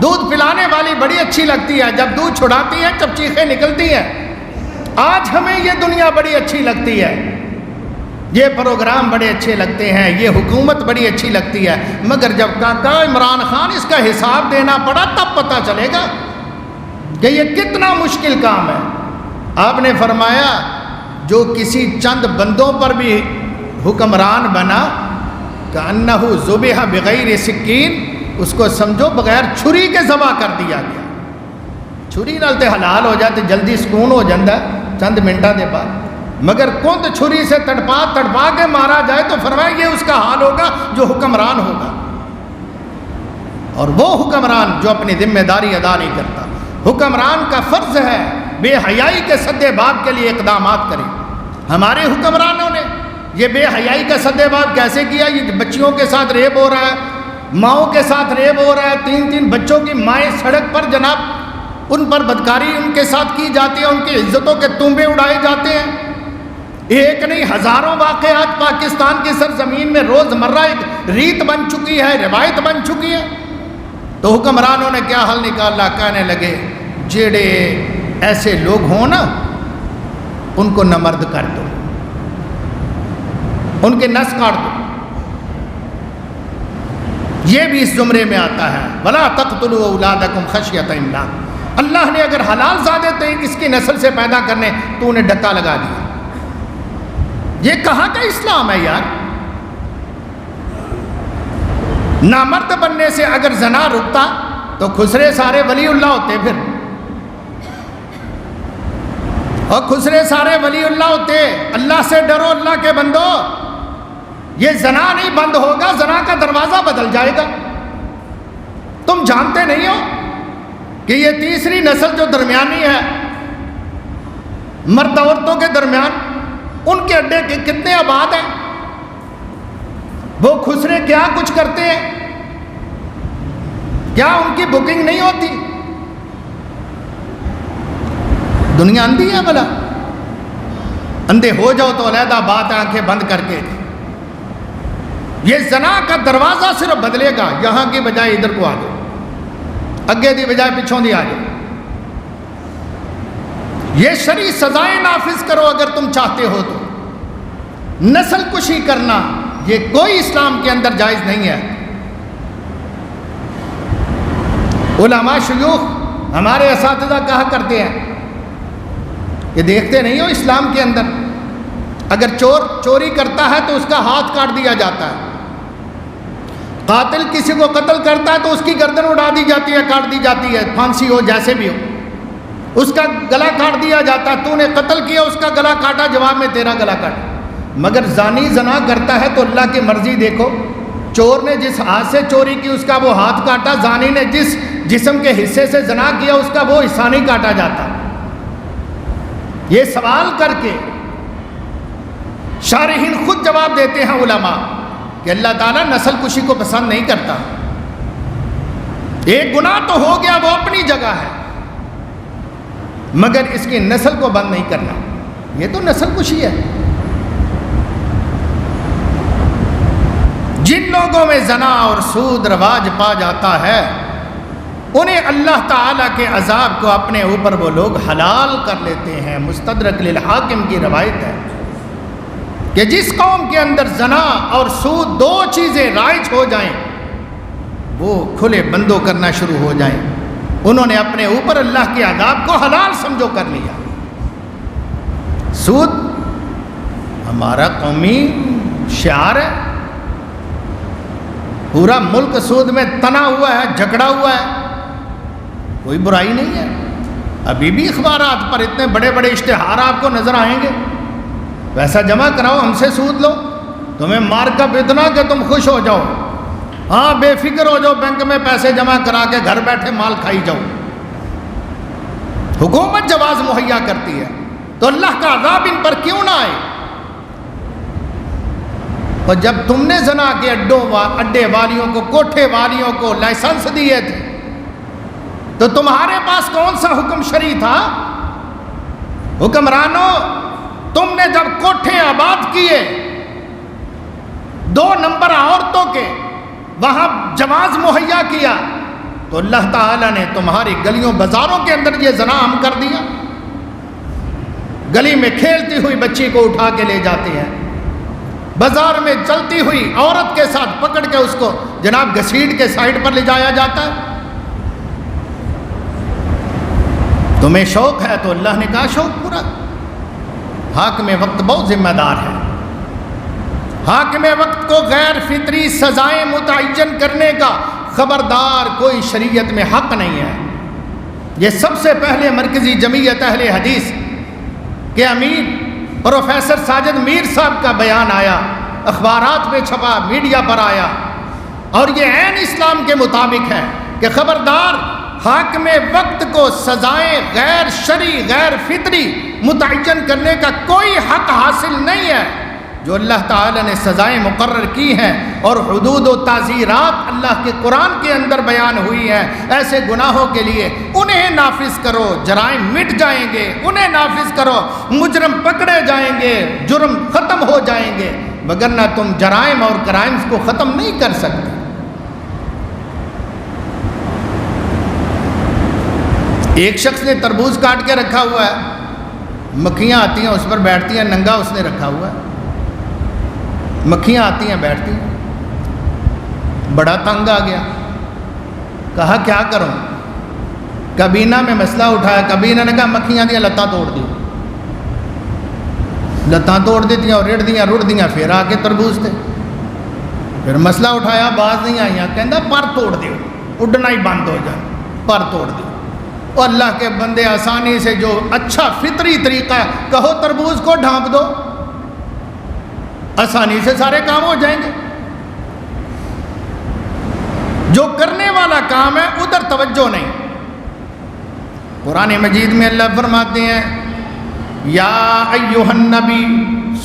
دودھ پلانے والی بڑی اچھی لگتی ہے، جب دودھ چھڑاتی ہے جب چیخیں نکلتی ہیں۔ آج ہمیں یہ دنیا بڑی اچھی لگتی ہے، یہ پروگرام بڑے اچھے لگتے ہیں، یہ حکومت بڑی اچھی لگتی ہے، مگر جب کاکا عمران خان اس کا حساب دینا پڑا تب پتہ چلے گا کہ یہ کتنا مشکل کام ہے۔ آپ نے فرمایا جو کسی چند بندوں پر بھی حکمران بنا کأنہ ذبح بغیر سکین، اس کو سمجھو بغیر چھری کے ذبح کر دیا گیا۔ چھری نال تے حلال ہو جاتے، جلدی سکون ہو جاتا چند منٹاں دے بعد، مگر کند چھری سے تڑپا تڑپا کے مارا جائے تو فرمایا یہ اس کا حال ہوگا جو حکمران ہوگا، اور وہ حکمران جو اپنی ذمہ داری ادا نہیں کرتا۔ حکمران کا فرض ہے بے حیائی کے سدے باب کے لیے اقدامات کریں۔ ہمارے حکمرانوں نے یہ بے حیائی کا سدے باب کیسے کیا؟ یہ بچیوں کے ساتھ ریپ ہو رہا ہے، ماؤں کے ساتھ ریپ ہو رہا ہے، 3 بچوں کی مائیں سڑک پر جناب ان پر بدکاری ان کے ساتھ کی جاتی ہے، ان کی عزتوں کے تنبے اڑائے جاتے ہیں۔ ایک نہیں ہزاروں واقعات پاکستان کی سرزمین میں روزمرہ ایک ریت بن چکی ہے، روایت بن چکی ہے۔ تو حکمرانوں نے کیا حل نکالا؟ کہنے لگے جڑے ایسے لوگ ہوں نا ان کو نامرد کر دو، ان کے نس کاٹ دو۔ یہ بھی اس زمرے میں آتا ہے وَلَا تَقْتُلُوا أَوْلَادَكُمْ خَشْيَةَ إِمْلَاقٍ، اللہ نے اگر حلال زادے تو اس کی نسل سے پیدا کرنے تو انہیں ڈکا لگا دیا۔ یہ کہاں کا اسلام ہے یار؟ نامرد بننے سے اگر زنا رکتا تو خسرے سارے ولی اللہ ہوتے، پھر اور خسرے سارے ولی اللہ ہوتے۔ اللہ سے ڈرو اللہ کے بندو، یہ زنا نہیں بند ہوگا، زنا کا دروازہ بدل جائے گا۔ تم جانتے نہیں ہو کہ یہ تیسری نسل جو درمیانی ہے مرد عورتوں کے درمیان، ان کے اڈے کتنے آباد ہیں، وہ خسرے کیا کچھ کرتے ہیں، کیا ان کی بکنگ نہیں ہوتی؟ دنیا اندھی ہے بھلا؟ اندھے ہو جاؤ تو علیحدہ بات ہے، آنکھیں بند کر کے۔ یہ زنا کا دروازہ صرف بدلے گا، یہاں کی بجائے ادھر کو آ جاؤ، اگے دی بجائے پچھوں دی آ جاؤ۔ یہ شرعی سزائیں نافذ کرو اگر تم چاہتے ہو تو۔ نسل کشی کرنا یہ کوئی اسلام کے اندر جائز نہیں ہے۔ علماء شیوخ ہمارے اساتذہ کہا کرتے ہیں کہ دیکھتے نہیں ہو اسلام کے اندر اگر چور چوری کرتا ہے تو اس کا ہاتھ کاٹ دیا جاتا ہے، قاتل کسی کو قتل کرتا ہے تو اس کی گردن اڑا دی جاتی ہے، کاٹ دی جاتی ہے، پھانسی ہو جیسے بھی ہو، اس کا گلا کاٹ دیا جاتا ہے۔ تو نے قتل کیا، اس کا گلا کاٹا، جواب میں تیرا گلا کاٹا۔ مگر زانی زنا کرتا ہے تو اللہ کی مرضی دیکھو، چور نے جس ہاتھ سے چوری کی اس کا وہ ہاتھ کاٹا، زانی نے جس جسم کے حصے سے زنا کیا اس کا وہ حصہ نہیں کاٹا جاتا۔ یہ سوال کر کے شارحین خود جواب دیتے ہیں علماء کہ اللہ تعالیٰ نسل کشی کو پسند نہیں کرتا۔ ایک گناہ تو ہو گیا، وہ اپنی جگہ ہے، مگر اس کی نسل کو بند نہیں کرنا. یہ تو نسل کشی ہے. جن لوگوں میں زنا اور سود رواج پا جاتا ہے انہیں اللہ تعالیٰ کے عذاب کو اپنے اوپر وہ لوگ حلال کر لیتے ہیں. مستدرک للحاکم کی روایت ہے کہ جس قوم کے اندر زنا اور سود دو چیزیں رائج ہو جائیں وہ کھلے بندوں کرنا شروع ہو جائیں. انہوں نے اپنے اوپر اللہ کے عذاب کو حلال سمجھو کر لیا. سود ہمارا قومی شعار ہے. پورا ملک سود میں تنا ہوا ہے, جھگڑا ہوا ہے. کوئی برائی نہیں ہے. ابھی بھی اخبارات پر اتنے بڑے بڑے اشتہار آپ کو نظر آئیں گے. پیسہ جمع کراؤ, ہم سے سود لو, تمہیں مارک اپ اتنا کہ تم خوش ہو جاؤ. ہاں بے فکر ہو جاؤ, بینک میں پیسے جمع کرا کے گھر بیٹھے مال کھائی جاؤ. حکومت جواز مہیا کرتی ہے تو اللہ کا عذاب ان پر کیوں نہ آئے؟ اور جب تم نے زنا کے اڈے والیوں کو, کوٹھے والیوں کو لائسنس دیے تھے تو تمہارے پاس کون سا حکم شرعی تھا؟ حکمرانوں, تم نے جب کوٹھے آباد کیے 2 نمبر عورتوں کے, وہاں جواز مہیا کیا تو اللہ تعالیٰ نے تمہاری گلیوں بازاروں کے اندر یہ زنا عام کر دیا. گلی میں کھیلتی ہوئی بچی کو اٹھا کے لے جاتے ہیں, بازار میں چلتی ہوئی عورت کے ساتھ پکڑ کے اس کو جناب گھسیٹ کے سائڈ پر لے جایا جاتا ہے. تمہیں شوق ہے تو اللہ نے کہا شوق پورا. حاکم وقت بہت ذمہ دار ہے. حاکم وقت کو غیر فطری سزائیں متعین کرنے کا خبردار کوئی شریعت میں حق نہیں ہے. یہ سب سے پہلے مرکزی جمعیت اہل حدیث کے امیر پروفیسر ساجد میر صاحب کا بیان آیا, اخبارات میں چھپا, میڈیا پر آیا, اور یہ عین اسلام کے مطابق ہے کہ خبردار حاکم وقت کو سزائیں غیر شرعی غیر فطری متعین کرنے کا کوئی حق حاصل نہیں ہے. جو اللہ تعالی نے سزائیں مقرر کی ہیں اور حدود و تعزیرات اللہ کے قرآن کے اندر بیان ہوئی ہیں, ایسے گناہوں کے لیے انہیں نافذ کرو, جرائم مٹ جائیں گے. انہیں نافذ کرو, مجرم پکڑے جائیں گے, جرم ختم ہو جائیں گے. وگرنہ تم جرائم اور کرائمز کو ختم نہیں کر سکتے. ایک شخص نے تربوز کاٹ کے رکھا ہوا ہے, مکھیاں آتی ہیں اس پر بیٹھتی ہیں, ننگا اس نے رکھا ہوا ہے, مکھیاں آتی ہیں بیٹھتی ہیں. بڑا تنگ آ گیا, کہا کیا کروں؟ کابینہ میں مسئلہ اٹھایا. کابینہ نے کہا مکھیاں دیا لتاں توڑ دی. لتاں توڑ دیتی اور رڑ دیاں پھر آ کے تربوز تھے. پھر مسئلہ اٹھایا, باز نہیں آئیاں, کہندا پر توڑ دیو, اڈنا ہی بند ہو جائے, پر توڑ دیو. اور اللہ کے بندے آسانی سے جو اچھا فطری طریقہ ہے, کہو تربوز کو ڈھانپ دو, آسانی سے سارے کام ہو جائیں گے. جو کرنے والا کام ہے ادھر توجہ نہیں. قرآن مجید میں اللہ فرماتے ہیں یا ایھا النبی,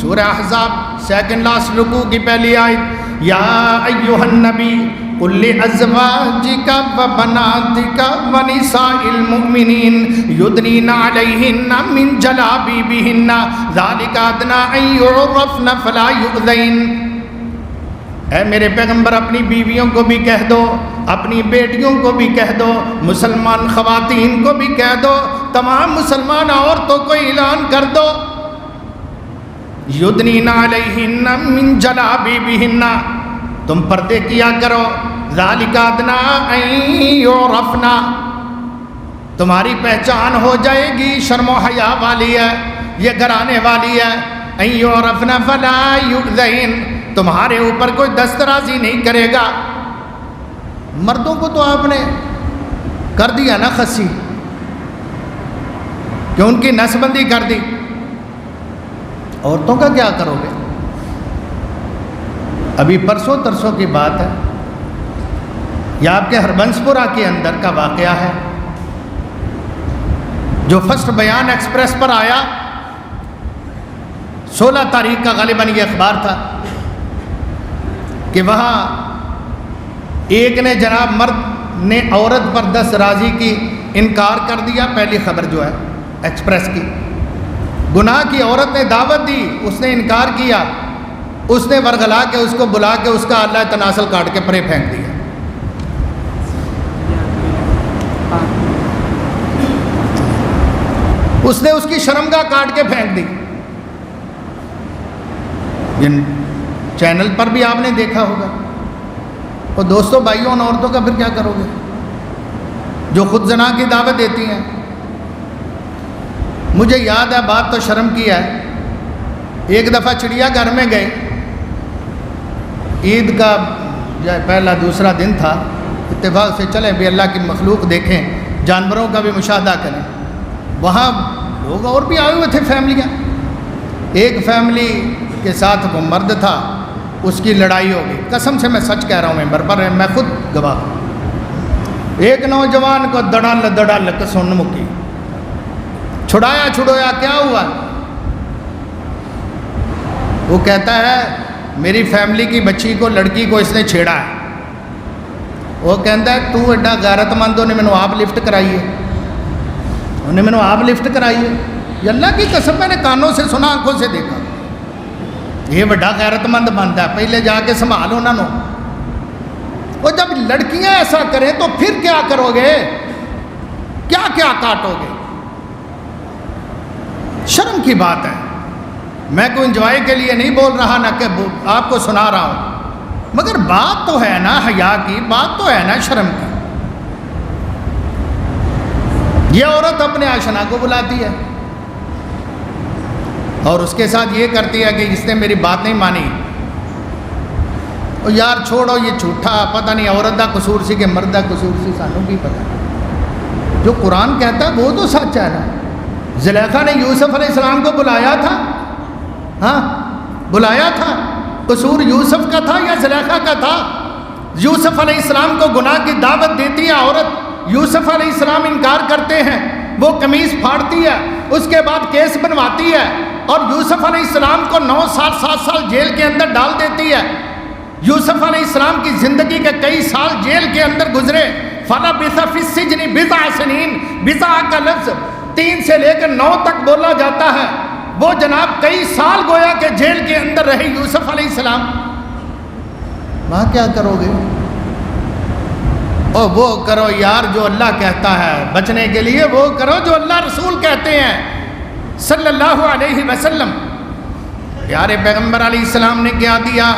سورہ احزاب 2nd لاسٹ رکوع کی پہلی آیت, یا ایھا النبی قل لأزواجک وبناتک ونساء المؤمنین یدنین علیہن من جلابیبہن ذالک ادنی ان یعرفن فلا یؤذین. اے میرے پیغمبر اپنی بیویوں کو بھی کہہ دو, اپنی بیٹیوں کو بھی کہہ دو, مسلمان خواتین کو بھی کہہ دو, تمام مسلمان عورتوں کو اعلان کر دو, یدنین علیہن من جلابیبہن, تم پردے کیا کرو, ذالک ادنی ان یعرفن, تمہاری پہچان ہو جائے گی, شرم و حیا والی ہے, یہ گھرانے والی ہے. ان یعرفن فلا یؤذین, تمہارے اوپر کوئی دسترازی نہیں کرے گا. مردوں کو تو آپ نے کر دیا نا خسی, کہ ان کی نسبندی کر دی. عورتوں کا کیا کرو گے؟ ابھی پرسوں ترسوں کی بات ہے, یہ آپ کے ہربنس پورہ کے اندر کا واقعہ ہے, جو فرسٹ بیان ایکسپریس پر آیا 16 تاریخ کا غالباً یہ اخبار تھا کہ وہاں ایک نے جناب مرد نے عورت پر 10 راضی کی انکار کر دیا. پہلی خبر جو ہے ایکسپریس کی. گناہ کی عورت نے دعوت دی, اس نے انکار کیا, اس نے ورغلا کے اس کو بلا کے اس کا اللہ تناسل کاٹ کے پرے پھینک دیا. اس نے اس کی شرمگاہ کاٹ کے پھینک دی. جن چینل پر بھی آپ نے دیکھا ہوگا. اور دوستوں بھائیوں, ان عورتوں کا پھر کیا کرو گے جو خود زنا کی دعوت دیتی ہیں؟ مجھے یاد ہے, بات تو شرم کی ہے, ایک دفعہ چڑیا گھر میں گئے, عید کا پہلا دوسرا دن تھا, اتفاق سے چلیں بھی اللہ کی مخلوق دیکھیں, جانوروں کا بھی مشاہدہ کریں. وہاں لوگ اور بھی آئے ہوئے تھے, فیملیاں. ایک فیملی کے ساتھ وہ مرد تھا, اس کی لڑائی ہو گئی. قسم سے میں سچ کہہ رہا ہوں, ممبر پر میں خود گواہ. ایک نوجوان کو دڑا لگ سن مکی, چھڑایا, کیا ہوا؟ وہ کہتا ہے میری فیملی کی بچی کو, لڑکی کو اس نے چھیڑا ہے. وہ کہتا ہے تو ایڈا غیرت مند, انہیں میں نے آپ لفٹ کرائی ہے, انہیں میں نے آپ لفٹ کرائی ہے. یہ اللہ کی قسم میں نے کانوں سے سنا, آنکھوں سے دیکھا. یہ بڑا غیرت مند بنتا ہے, پہلے جا کے سنبھالو انہوں نے. اور جب لڑکیاں ایسا کریں تو پھر کیا کرو گے, کیا کیا کاٹو گے؟ شرم کی بات ہے. میں کوئی انجوائے کے لیے نہیں بول رہا, نہ کہ آپ کو سنا رہا ہوں, مگر بات تو ہے نا حیا کی, بات تو ہے نا شرم کی. یہ عورت اپنے آشنا کو بلاتی ہے اور اس کے ساتھ یہ کرتی ہے کہ اس نے میری بات نہیں مانی. اور یار چھوڑو, یہ جھوٹا, پتہ نہیں عورت دا قصور سی کہ مرد دا قصور سی, سانوں کی پتہ. جو قرآن کہتا ہے وہ تو سچ ہے نا. زلیخا نے یوسف علیہ السلام کو بلایا تھا, ہاں بلایا تھا. قصور یوسف کا تھا یا زلیخا کا تھا؟ یوسف علیہ السلام کو گناہ کی دعوت دیتی ہے عورت, یوسف علیہ السلام انکار کرتے ہیں, وہ قمیص پھاڑتی ہے, اس کے بعد کیس بنواتی ہے اور یوسف علیہ السلام کو 9 سال 7 سال جیل کے اندر ڈال دیتی ہے. یوسف علیہ السلام کی زندگی کے کئی سال جیل کے اندر گزرے. فَلَبِثَ فِي السِّجْنِ بِضْعَ سِنِينَ, بضع کا لفظ 3 سے لے کر 9 تک بولا جاتا ہے. وہ جناب کئی سال گویا کہ جیل کے اندر رہے یوسف علیہ السلام. وہاں کیا کرو گے؟ اور وہ کرو یار جو اللہ کہتا ہے بچنے کے لیے, وہ کرو جو اللہ رسول کہتے ہیں صلی اللہ علیہ وسلم. پیارے پیغمبر علیہ السلام نے کیا دیا؟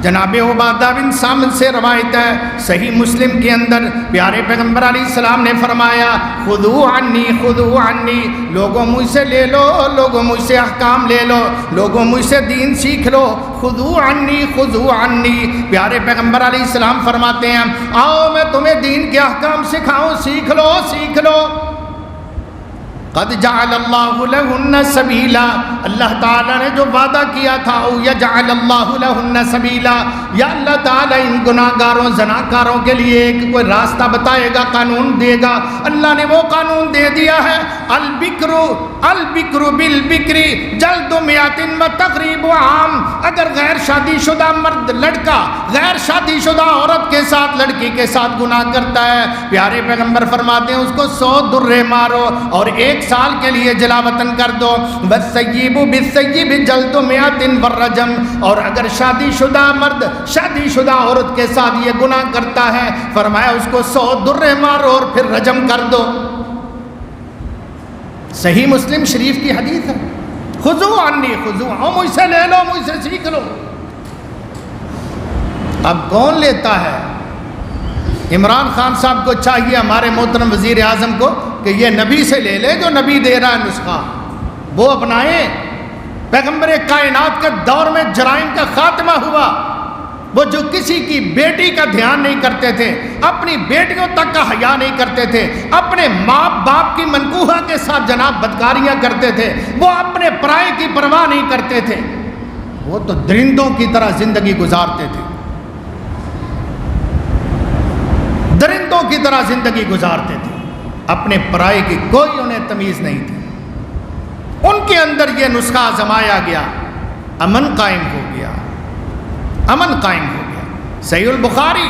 جناب عبادہ بن صامت سے روایت ہے صحیح مسلم کے اندر, پیارے پیغمبر علیہ السلام نے فرمایا خذوا عنی خذوا عنی, لوگوں مجھ سے لے لو, لوگوں مجھ سے احکام لے لو, لوگوں مجھ سے دین سیکھ لو. خذوا عنی خذوا عنی. پیارے پیغمبر علیہ السلام فرماتے ہیں آؤ میں تمہیں دین کے احکام سکھاؤں, سیکھ لو سیکھ لو. قد جعل اللہ لہن سبیلا, اللہ تعالیٰ نے جو وعدہ کیا تھا, او یجعل اللہ لہن سبیلا, یا اللہ تعالیٰ ان گناہ گاروں زناکاروں کے لیے ایک کوئی راستہ بتائے گا, قانون دے گا. اللہ نے وہ قانون دے دیا ہے, البکر بالبکری جلد 100 و تقریب عام. اگر غیر شادی شدہ مرد لڑکا غیر شادی شدہ عورت کے ساتھ لڑکی کے ساتھ گناہ کرتا ہے, پیارے پیغمبر فرماتے ہیں اس کو 100 درے مارو اور 1 سال کے لیے جلا وطن کر دو. والسیب بالسیب جلد 100 والرجم. اور اگر شادی شدہ مرد شادی شدہ عورت کے ساتھ یہ گناہ کرتا ہے, فرمایا اس کو 100 درے مارو اور پھر رجم کر دو. صحیح مسلم شریف کی حدیث ہے. خذوا عنی خذوا, مجھ سے لے لو, مجھ سے سیکھ لو. اب کون لیتا ہے؟ عمران خان صاحب کو چاہیے, ہمارے محترم وزیر اعظم کو, کہ یہ نبی سے لے لے, جو نبی دے رہا ہے نسخہ وہ اپنائیں. پیغمبر کائنات کے دور میں جرائم کا خاتمہ ہوا, وہ جو کسی کی بیٹی کا دھیان نہیں کرتے تھے, اپنی بیٹیوں تک کا حیا نہیں کرتے تھے, اپنے ماں باپ کی منکوحہ کے ساتھ جناب بدکاریاں کرتے تھے, وہ اپنے پرائے کی پرواہ نہیں کرتے تھے, وہ تو درندوں کی طرح زندگی گزارتے تھے, درندوں کی طرح زندگی گزارتے تھے, اپنے پرائے کی کوئی انہیں تمیز نہیں تھی. ان کے اندر یہ نسخہ آزمایا گیا, امن قائم ہو گیا, امن قائم ہو گیا. صحیح البخاری,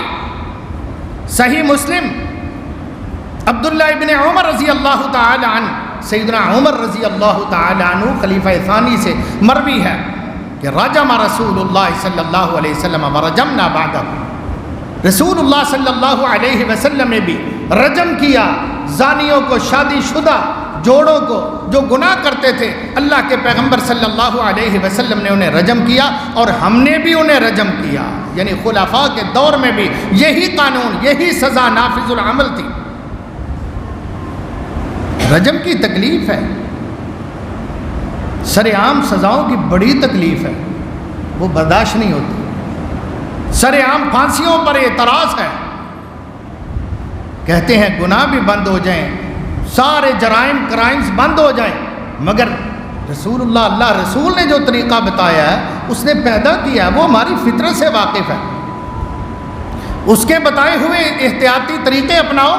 صحیح مسلم, عبداللہ ابن عمر رضی اللہ تعالی عنہ سیدنا عمر رضی اللہ تعالی عنہ خلیفہ ثانی سے مروی ہے کہ رجم رسول اللہ صلی اللہ علیہ وسلم ورجمنا بعدہ، رسول اللہ صلی اللہ علیہ وسلم نے بھی رجم کیا زانیوں کو، شادی شدہ جوڑوں کو جو گناہ کرتے تھے، اللہ کے پیغمبر صلی اللہ علیہ وسلم نے انہیں رجم کیا اور ہم نے بھی انہیں رجم کیا، یعنی خلفاء کے دور میں بھی یہی قانون، یہی سزا نافذ العمل تھی۔ رجم کی تکلیف ہے، سر عام سزاؤں کی بڑی تکلیف ہے، وہ برداشت نہیں ہوتی۔ سر عام پھانسیوں پر اعتراض ہے، کہتے ہیں گناہ بھی بند ہو جائیں، سارے جرائم کرائمز بند ہو جائیں، مگر رسول اللہ رسول نے جو طریقہ بتایا ہے، اس نے پیدا کیا ہے، وہ ہماری فطرت سے واقف ہے، اس کے بتائے ہوئے احتیاطی طریقے اپناؤ۔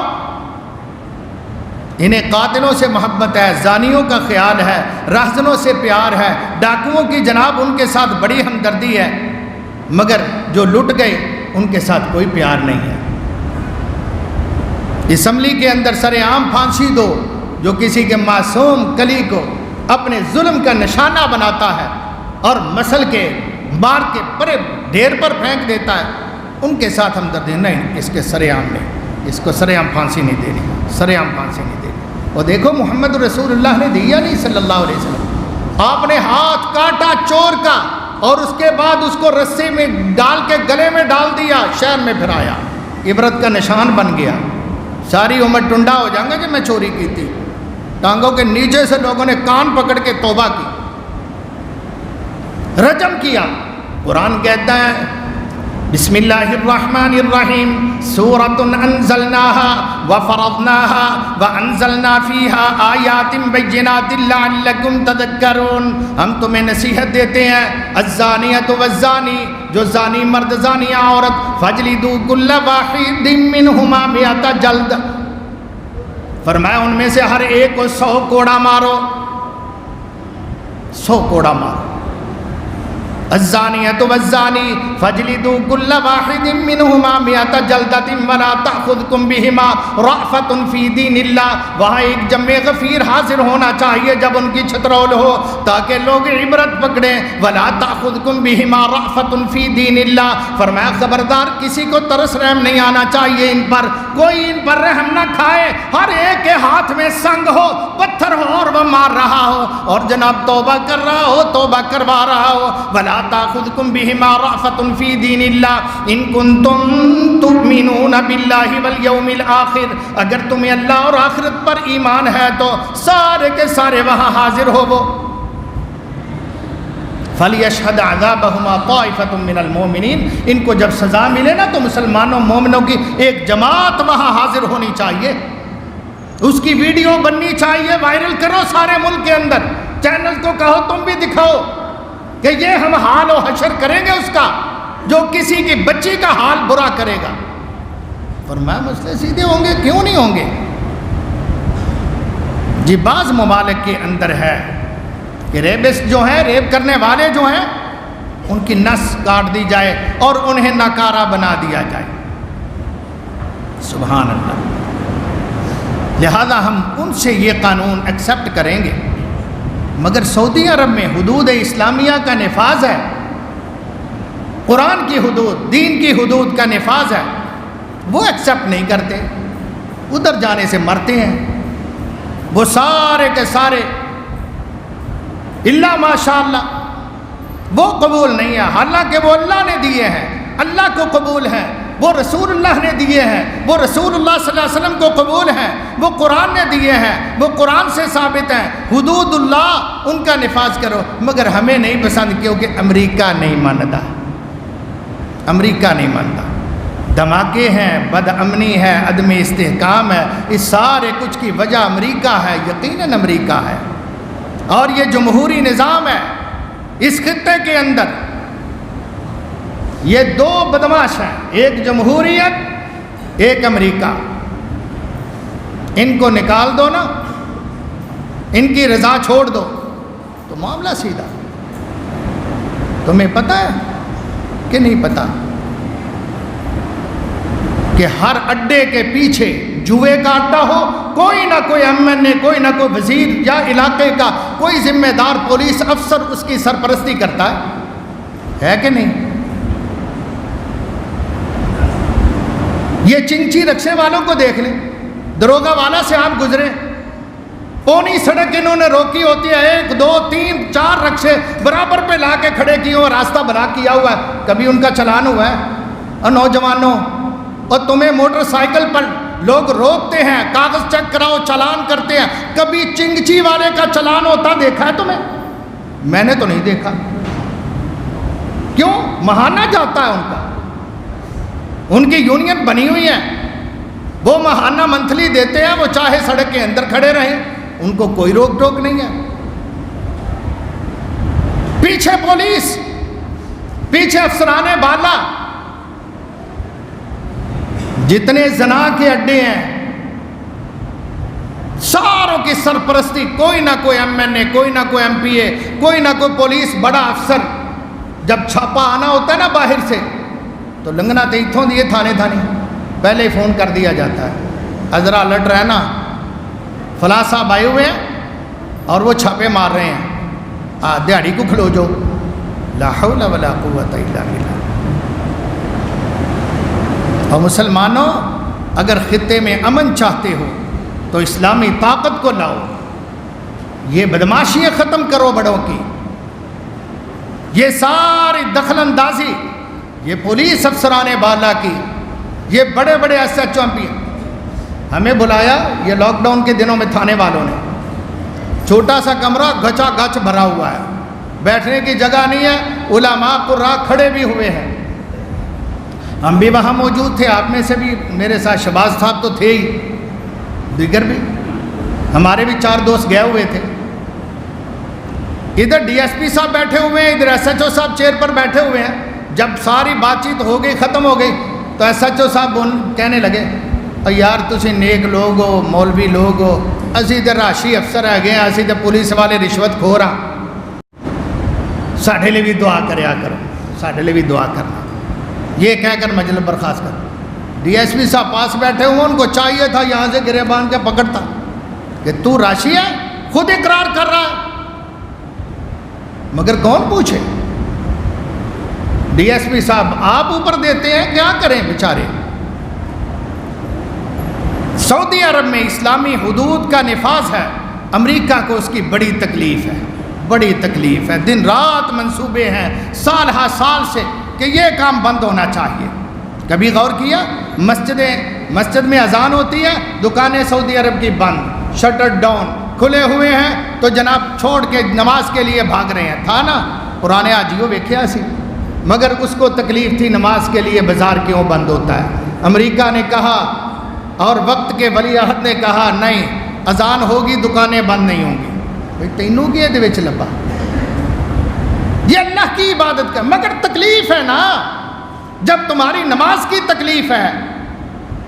انہیں قاتلوں سے محبت ہے، زانیوں کا خیال ہے، راہزنوں سے پیار ہے، ڈاکوؤں کی جناب ان کے ساتھ بڑی ہمدردی ہے، مگر جو لٹ گئے ان کے ساتھ کوئی پیار نہیں ہے۔ اسمبلی کے اندر سر عام پھانسی دو، جو کسی کے معصوم کلی کو اپنے ظلم کا نشانہ بناتا ہے اور مسل کے مار کے پرے ڈھیر پر پھینک دیتا ہے، ان کے ساتھ ہمدردی نہیں، اس کے سر عام نہیں، اس کو سر عام پھانسی نہیں دینی، سر عام پھانسی نہیں دینی۔ اور دیکھو محمد رسول اللہ نے دیا نہیں صلی اللہ علیہ وسلم، آپ نے ہاتھ کاٹا چور کا اور اس کے بعد اس کو رسی میں ڈال کے گلے میں ڈال دیا، شہر میں پھرایا، عبرت کا نشان بن گیا۔ ساری عمر ٹنڈا ہو جائیں گے کہ میں چوری کی تھی، ٹانگوں کے نیچے سے لوگوں نے کان پکڑ کے توبہ کی، رجم کیا۔ قرآن کہتا ہے بسم اللہ الرحمن الرحیم، سورۃ انزلناها وفرضناها وانزلنا فیها آیات بینات لعلکم تذکرون۔ ہم تمہیں نصیحت دیتے ہیں، الزانیۃ والزانی، جو زانی مرد زانیہ عورت، فجلدوا کل واحد منہما مئۃ جلد، فرمایا ان میں سے ہر ایک کو 100 کوڑا مارو، 100 کوڑا مارو۔ الزانیۃ والزانی فجلدوا کل واحد منہما مئۃ جلدۃ ولا تأخذکم بہما رأفۃ فی دین اللہ۔ وہاں ایک جمع غفیر حاضر ہونا چاہیے جب ان کی چھترول ہو، تاکہ لوگ عبرت پکڑیں۔ ولا تأخذکم بہما رأفۃ فی دین اللہ، فرمایا خبردار کسی کو ترس رحم نہیں آنا چاہیے ان پر، کوئی ان پر رحم نہ کھائے، ہر ایک کے ہاتھ میں سنگ ہو، پتھر ہو اور وہ مار رہا ہو، اور جناب توبہ کر رہا ہو، توبہ کروا رہا ہو۔ ولا تأخذکم بہما رأفۃ فی دین اللہ ان کنتم تؤمنون باللہ والیوم الآخر، اگر تمہیں اللہ اور آخرت پر ایمان ہے تو سارے کے سارے وہاں حاضر ہو وہ۔ فَلْيَشْهَدْ عَذَابَهُمَا طَائِفَةٌ مِّنَ الْمُؤْمِنِينَ، ان کو جب سزا ملے نا تو مسلمانوں مومنوں کی ایک جماعت وہاں حاضر ہونی چاہیے، اس کی ویڈیو بننی چاہیے، وائرل کرو سارے ملک کے اندر، چینل کو کہو تم بھی دکھاؤ کہ یہ ہم حال و حشر کریں گے اس کا جو کسی کی بچی کا حال برا کرے گا۔ فرمایا مسئلے سیدھے ہوں گے، کیوں نہیں ہوں گے؟ جی بعض ممالک کے اندر ہے کہ ریبسٹ جو ہیں، ریپ کرنے والے جو ہیں، ان کی نس کاٹ دی جائے اور انہیں ناکارہ بنا دیا جائے، سبحان اللہ۔ لہذا ہم ان سے یہ قانون ایکسیپٹ کریں گے، مگر سعودی عرب میں حدود اسلامیہ کا نفاذ ہے، قرآن کی حدود، دین کی حدود کا نفاذ ہے، وہ ایکسیپٹ نہیں کرتے، ادھر جانے سے مرتے ہیں۔ وہ سارے کے سارے اللہ ماشاءاللہ وہ قبول نہیں ہے، حالانکہ وہ اللہ نے دیے ہیں، اللہ کو قبول ہے، وہ رسول اللہ نے دیے ہیں، وہ رسول اللہ صلی اللہ علیہ وسلم کو قبول ہیں، وہ قرآن نے دیے ہیں، وہ قرآن سے ثابت ہیں۔ حدود اللہ ان کا نفاذ کرو، مگر ہمیں نہیں پسند کیونکہ امریکہ نہیں مانتا، امریکہ نہیں مانتا۔ دھماکے ہیں، بد امنی ہے، عدم استحکام ہے، اس سارے کچھ کی وجہ امریکہ ہے، یقیناً امریکہ ہے۔ اور یہ جمہوری نظام ہے اس خطے کے اندر، یہ دو بدماش ہیں، ایک جمہوریت ایک امریکہ، ان کو نکال دو نا، ان کی رضا چھوڑ دو تو معاملہ سیدھا۔ تمہیں پتہ ہے کہ نہیں پتہ کہ ہر اڈے کے پیچھے جوئے کا اڈا ہو، کوئی نہ کوئی MNA، کوئی نہ کوئی وزیر یا علاقے کا کوئی ذمہ دار پولیس افسر اس کی سرپرستی کرتا ہے کہ نہیں؟ یہ چنچی رکشے والوں کو دیکھ لیں، دروگا والا سے آپ گزرے، پونی سڑک انہوں نے روکی ہوتی ہے، 1 2 3 4 رکشے برابر پہ لا کے کھڑے کیے اور راستہ بلاک کیا ہوا ہے، کبھی ان کا چلان ہوا ہے؟ اور نوجوانوں، اور تمہیں موٹر سائیکل پر لوگ روکتے ہیں، کاغذ چیک کراؤ، چلان کرتے ہیں، کبھی چنگچی والے کا چلان ہوتا دیکھا ہے تمہیں؟ میں نے تو نہیں دیکھا۔ کیوں؟ ماہانہ جاتا ہے ان کا، ان کی یونین بنی ہوئی ہے، وہ ماہانہ منتھلی دیتے ہیں، وہ چاہے سڑک کے اندر کھڑے رہیں، ان کو کوئی روک ٹوک نہیں ہے۔ پیچھے پولیس، پیچھے افسران بالا، جتنے زنا کے اڈے ہیں ساروں کی سرپرستی کوئی نہ کوئی MNA، کوئی نہ کوئی MPA، کوئی نہ کوئی پولیس بڑا افسر۔ جب چھاپا آنا ہوتا ہے نا باہر سے تو لنگنا تے اتھوں دیے تھانے پہلے ہی فون کر دیا جاتا ہے، ذرا الرٹ رہنا، فلاں صاحب آئے ہوئے ہیں اور وہ چھاپے مار رہے ہیں، دیہڑی کو کھلو جو۔ لا حول ولا قوت الا باللہ۔ اور مسلمانوں، اگر خطے میں امن چاہتے ہو تو اسلامی طاقت کو لاؤ، یہ بدماشیاں ختم کرو بڑوں کی، یہ ساری دخل اندازی، یہ پولیس افسران بالا کی، یہ بڑے بڑے SHO MP ہمیں بلایا، یہ لاک ڈاؤن کے دنوں میں تھانے والوں نے، چھوٹا سا کمرہ گچا گچ بھرا ہوا ہے، بیٹھنے کی جگہ نہیں ہے، علماء قراء کھڑے بھی ہوئے ہیں، ہم بھی وہاں موجود تھے، آپ میں سے بھی میرے ساتھ شہباز صاحب تو تھے ہی، دیگر بھی ہمارے بھی 4 دوست گئے ہوئے تھے۔ ادھر DSP صاحب بیٹھے ہوئے ہیں، ادھر SHO صاحب چیئر پر بیٹھے ہوئے ہیں۔ جب ساری بات چیت ہو گئی، ختم ہو گئی، تو SHO صاحب کہنے لگے، یار تسی نیک لوگ ہو، مولوی لوگ ہو، اسی ادھر راشی افسر ہے گئے، اسی ادھر پولیس والے رشوت کھور ہاں، ساڈے لیے بھی دعا کریا کرو، ساڈے لیے بھی دعا کرنا، یہ کہہ کر مجلس برخاست کر۔ DSP صاحب پاس بیٹھے ہوئے، ان کو چاہیے تھا یہاں سے گریبان کے پکڑتا کہ تو راشی ہے، خود اقرار کر رہا ہے، مگر کون پوچھے؟ DSP صاحب آپ اوپر دیتے ہیں، کیا کریں بیچارے۔ سعودی عرب میں اسلامی حدود کا نفاذ ہے، امریکہ کو اس کی بڑی تکلیف ہے، بڑی تکلیف ہے، دن رات منصوبے ہیں سال ہا سال سے کہ یہ کام بند ہونا چاہیے۔ کبھی غور کیا؟ مسجد میں اذان ہوتی ہے، دکانیں سعودی عرب کی بند، شٹر ڈاؤن، کھلے ہوئے ہیں تو جناب چھوڑ کے نماز کے لیے بھاگ رہے ہیں، تھا نا پرانے آجیو ویکھیا سی، مگر اس کو تکلیف تھی نماز کے لیے بازار کیوں بند ہوتا ہے۔ امریکہ نے کہا اور وقت کے ولی عہد نے کہا نہیں، اذان ہوگی دکانیں بند نہیں ہوں گی۔ بھئی تینوں کی دے وچ لبا، یہ اللہ کی عبادت کا، مگر تکلیف ہے نا۔ جب تمہاری نماز کی تکلیف ہے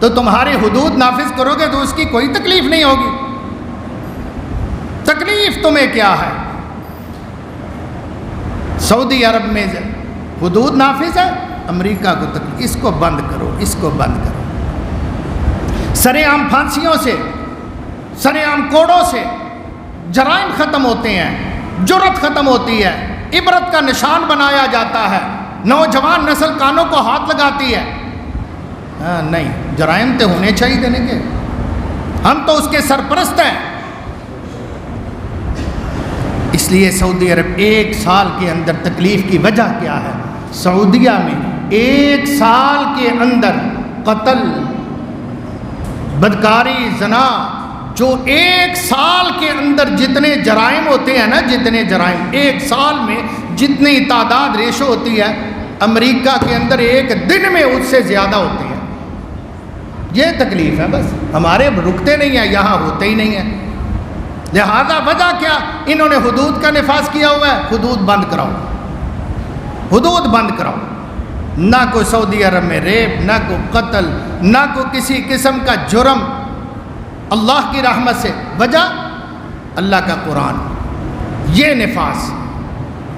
تو تمہاری حدود نافذ کرو گے تو اس کی کوئی تکلیف نہیں ہوگی۔ تکلیف تمہیں کیا ہے؟ سعودی عرب میں حدود نافذ ہے، امریکہ کو تکلیف، اس کو بند کرو، اس کو بند کرو۔ سر عام پھانسیوں سے، سر عام کوڑوں سے جرائم ختم ہوتے ہیں، جرت ختم ہوتی ہے، عبرت کا نشان بنایا جاتا ہے، نوجوان نسل کانوں کو ہاتھ لگاتی ہے۔ نہیں، جرائم تو ہونے چاہیے دینے کے، ہم تو اس کے سرپرست ہیں۔ اس لیے سعودی عرب 1 سال کے اندر تکلیف کی وجہ کیا ہے؟ سعودیہ میں 1 سال کے اندر قتل، بدکاری، زنا، جو 1 سال کے اندر جتنے جرائم ہوتے ہیں نا، جتنے جرائم 1 سال میں جتنی تعداد ریشو ہوتی ہے، امریکہ کے اندر 1 دن میں اس سے زیادہ ہوتی ہے۔ یہ تکلیف ہے، بس ہمارے رکتے نہیں ہیں، یہاں ہوتے ہی نہیں ہیں۔ لہذا وجہ کیا؟ انہوں نے حدود کا نفاذ کیا ہوا ہے، حدود بند کراؤ، حدود بند کراؤ۔ نہ کوئی سعودی عرب میں ریپ، نہ کوئی قتل، نہ کوئی کسی قسم کا جرم، اللہ کی رحمت سے۔ وجہ اللہ کا قرآن، یہ نفاذ،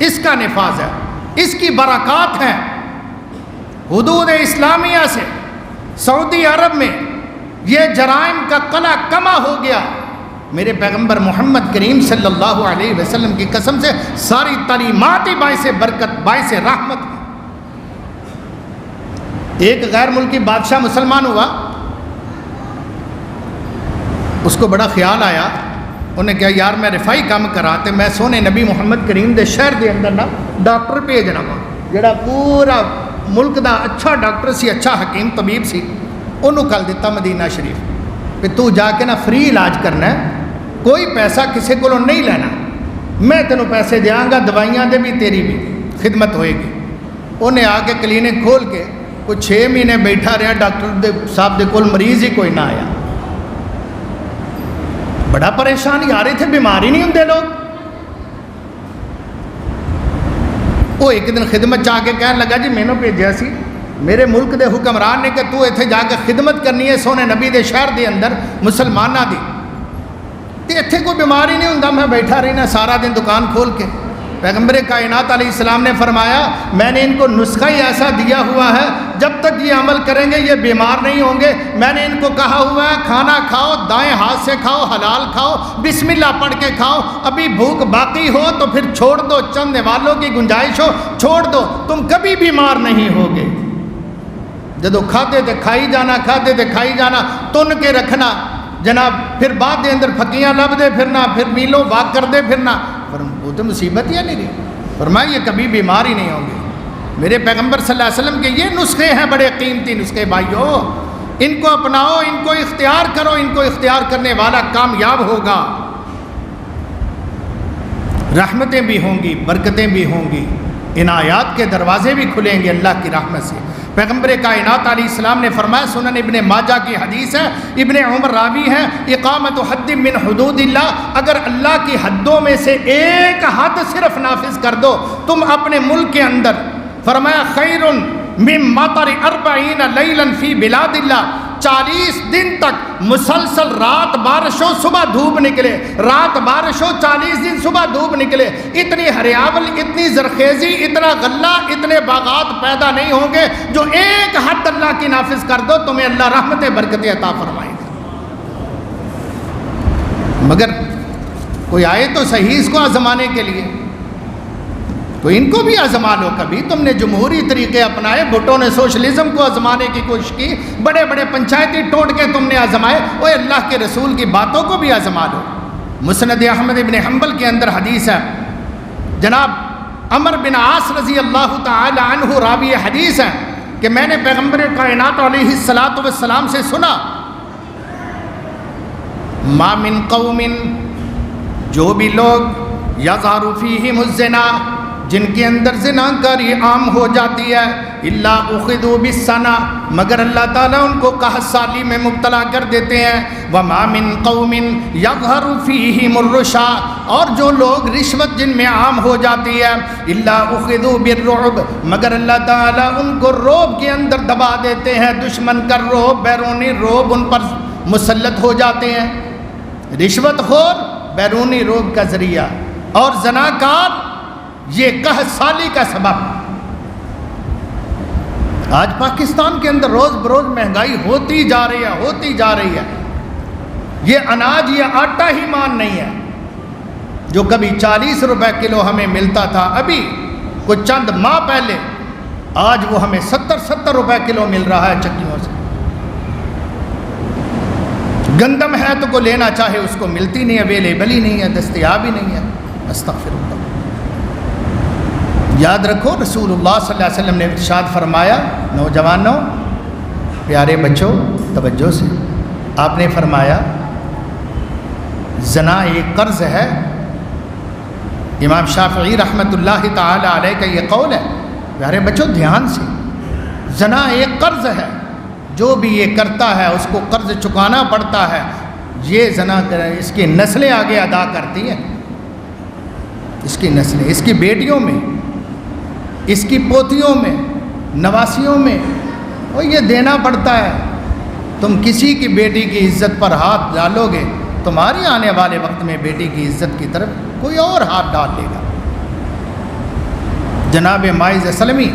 اس کا نفاذ ہے، اس کی برکات ہیں۔ حدود اسلامیہ سے سعودی عرب میں یہ جرائم کا قلع کما ہو گیا۔ میرے پیغمبر محمد کریم صلی اللہ علیہ وسلم کی قسم سے ساری تعلیمات ہی باعث برکت، باعث رحمت۔ ایک غیر ملکی بادشاہ مسلمان ہوا، اس کو بڑا خیال آیا، انہیں کہا یار میں رفائی کام کراتے، میں سونے نبی محمد کریم دے شہر دے اندر نا ڈاکٹر بھیجنا وا جڑا پورا ملک دا اچھا ڈاکٹر سی، اچھا حکیم طبیب سی، انہوں کل دیتا مدینہ شریف کہ تو جا کے نا فری علاج کرنا ہے، کوئی پیسہ کسی کو نہیں لینا، میں تینوں پیسے دیاں گا، دوائیاں دے بھی تیری بھی خدمت ہوئے گی۔ انہیں آ کے کلینک کھول کے کوئی 6 مہینے بیٹھا رہا، ڈاکٹر صاحب دے کول مریض ہی کوئی نہ آیا، بڑا پریشان آ رہے تھے، بیماری نہیں ہوں لوگ۔ وہ ایک دن خدمت جا کے کہنے لگا جی میں نے بھیجا سی میرے ملک دے حکمران نے کہ تو ایتھے جا کے خدمت کرنی ہے سونے نبی دے شہر دے اندر مسلمانہ دی، تے ایتھے کوئی بیماری نہیں ہوں، میں بیٹھا رہنا سارا دن دکان کھول کے۔ پیغمبر کائنات علیہ السلام نے فرمایا میں نے ان کو نسخہ ہی ایسا دیا ہوا ہے جب تک یہ عمل کریں گے یہ بیمار نہیں ہوں گے۔ میں نے ان کو کہا ہوا ہے کھانا کھاؤ، دائیں ہاتھ سے کھاؤ، حلال کھاؤ، بسم اللہ پڑھ کے کھاؤ، ابھی بھوک باقی ہو تو پھر چھوڑ دو، چند والوں کی گنجائش ہو چھوڑ دو، تم کبھی بیمار نہیں ہوگے۔ جدو کھاتے تھے کھائی جانا، کھاتے تھے کھائی جانا، تن کے رکھنا جناب، پھر بعد دے اندر پھکیاں لب دے پھرنا، پھر میلوں واک کر دے پھرنا، وہ تو مصیبت ہی نہیں رہی۔ فرمایا یہ کبھی بیمار ہی نہیں ہوں گے۔ میرے پیغمبر صلی اللہ علیہ وسلم کے یہ نسخے ہیں، بڑے قیمتی نسخے بھائیو، ان کو اپناؤ، ان کو اختیار کرو، ان کو اختیار کرنے والا کامیاب ہوگا، رحمتیں بھی ہوں گی، برکتیں بھی ہوں گی، عنایات کے دروازے بھی کھلیں گے اللہ کی رحمت سے۔ پیغمبر کائنات علیہ السلام نے فرمایا، سنن ابن ماجہ کی حدیث ہے، ابن عمر راوی ہے، اقامت حد من حدود اللہ، اگر اللہ کی حدوں میں سے ایک حد صرف نافذ کر دو تم اپنے ملک کے اندر، فرمایا خیر من مطر 40 لیلا فی بلاد اللہ، 40 دن تک مسلسل رات بارش ہو صبح دھوپ نکلے، رات بارش ہو 40 دن صبح دھوپ نکلے، اتنی ہریاول، اتنی زرخیزی، اتنا غلہ، اتنے باغات پیدا نہیں ہوں گے جو ایک حد اللہ کی نافذ کر دو تمہیں اللہ رحمت برکت عطا فرمائے گا۔ مگر کوئی آئے تو صحیح اس کو آزمانے کے لیے، تو ان کو بھی آزما لو کبھی۔ تم نے جمہوری طریقے اپنائے، بھٹو نے سوشلزم کو آزمانے کی کوشش کی، بڑے بڑے پنچایتی ٹوٹکے تم نے آزمائے، وہ اللہ کے رسول کی باتوں کو بھی آزما لو۔ مسند احمد ابن حنبل کے اندر حدیث ہے، جناب عمر بن عاص رضی اللہ تعالی عنہ راوی حدیث ہے کہ میں نے پیغمبر کائنات علیہ السلام سے سنا، ما من قوم، جو بھی لوگ یظہر فیہم الزنا، جن کے اندر زنا کاری عام ہو جاتی ہے، الا اخذوا بالسنہ، مگر اللہ تعالیٰ ان کو قحط سالی میں مبتلا کر دیتے ہیں، وما من قوم یظہر فیہم الرشا، اور جو لوگ رشوت جن میں عام ہو جاتی ہے، الا اخذوا بالرعب، مگر اللہ تعالیٰ ان کو رعب کے اندر دبا دیتے ہیں، دشمن کا رعب، بیرونی رعب ان پر مسلط ہو جاتے ہیں۔ رشوت خور بیرونی رعب کا ذریعہ، اور زناکار یہ قحط سالی کا سبب۔ آج پاکستان کے اندر روز بروز مہنگائی ہوتی جا رہی ہے، ہوتی جا رہی ہے۔ یہ اناج، یہ آٹا ہی مان نہیں ہے جو کبھی 40 روپے کلو ہمیں ملتا تھا، ابھی کچھ چند ماہ پہلے، آج وہ ہمیں 70 روپے کلو مل رہا ہے چکیوں سے۔ گندم ہے تو کوئی لینا چاہے اس کو ملتی نہیں، اویلیبل ہی نہیں ہے، دستیاب ہی نہیں ہے۔ استغفر اللہ۔ یاد رکھو رسول اللہ صلی اللہ علیہ وسلم نے ارشاد فرمایا، نوجوانوں، پیارے بچوں، توجہ سے، آپ نے فرمایا زنا ایک قرض ہے۔ امام شافعی رحمۃ اللہ تعالی علیہ کا یہ قول ہے، پیارے بچوں دھیان سے، زنا ایک قرض ہے، جو بھی یہ کرتا ہے اس کو قرض چکانا پڑتا ہے۔ یہ زنا اس کی نسلیں آگے ادا کرتی ہیں، اس کی نسلیں، اس کی بیٹیوں میں، اس کی پوتیوں میں، نواسیوں میں، اور یہ دینا پڑتا ہے۔ تم کسی کی بیٹی کی عزت پر ہاتھ ڈالو گے، تمہاری آنے والے وقت میں بیٹی کی عزت کی طرف کوئی اور ہاتھ ڈال لے گا۔ جناب ماعز اسلمی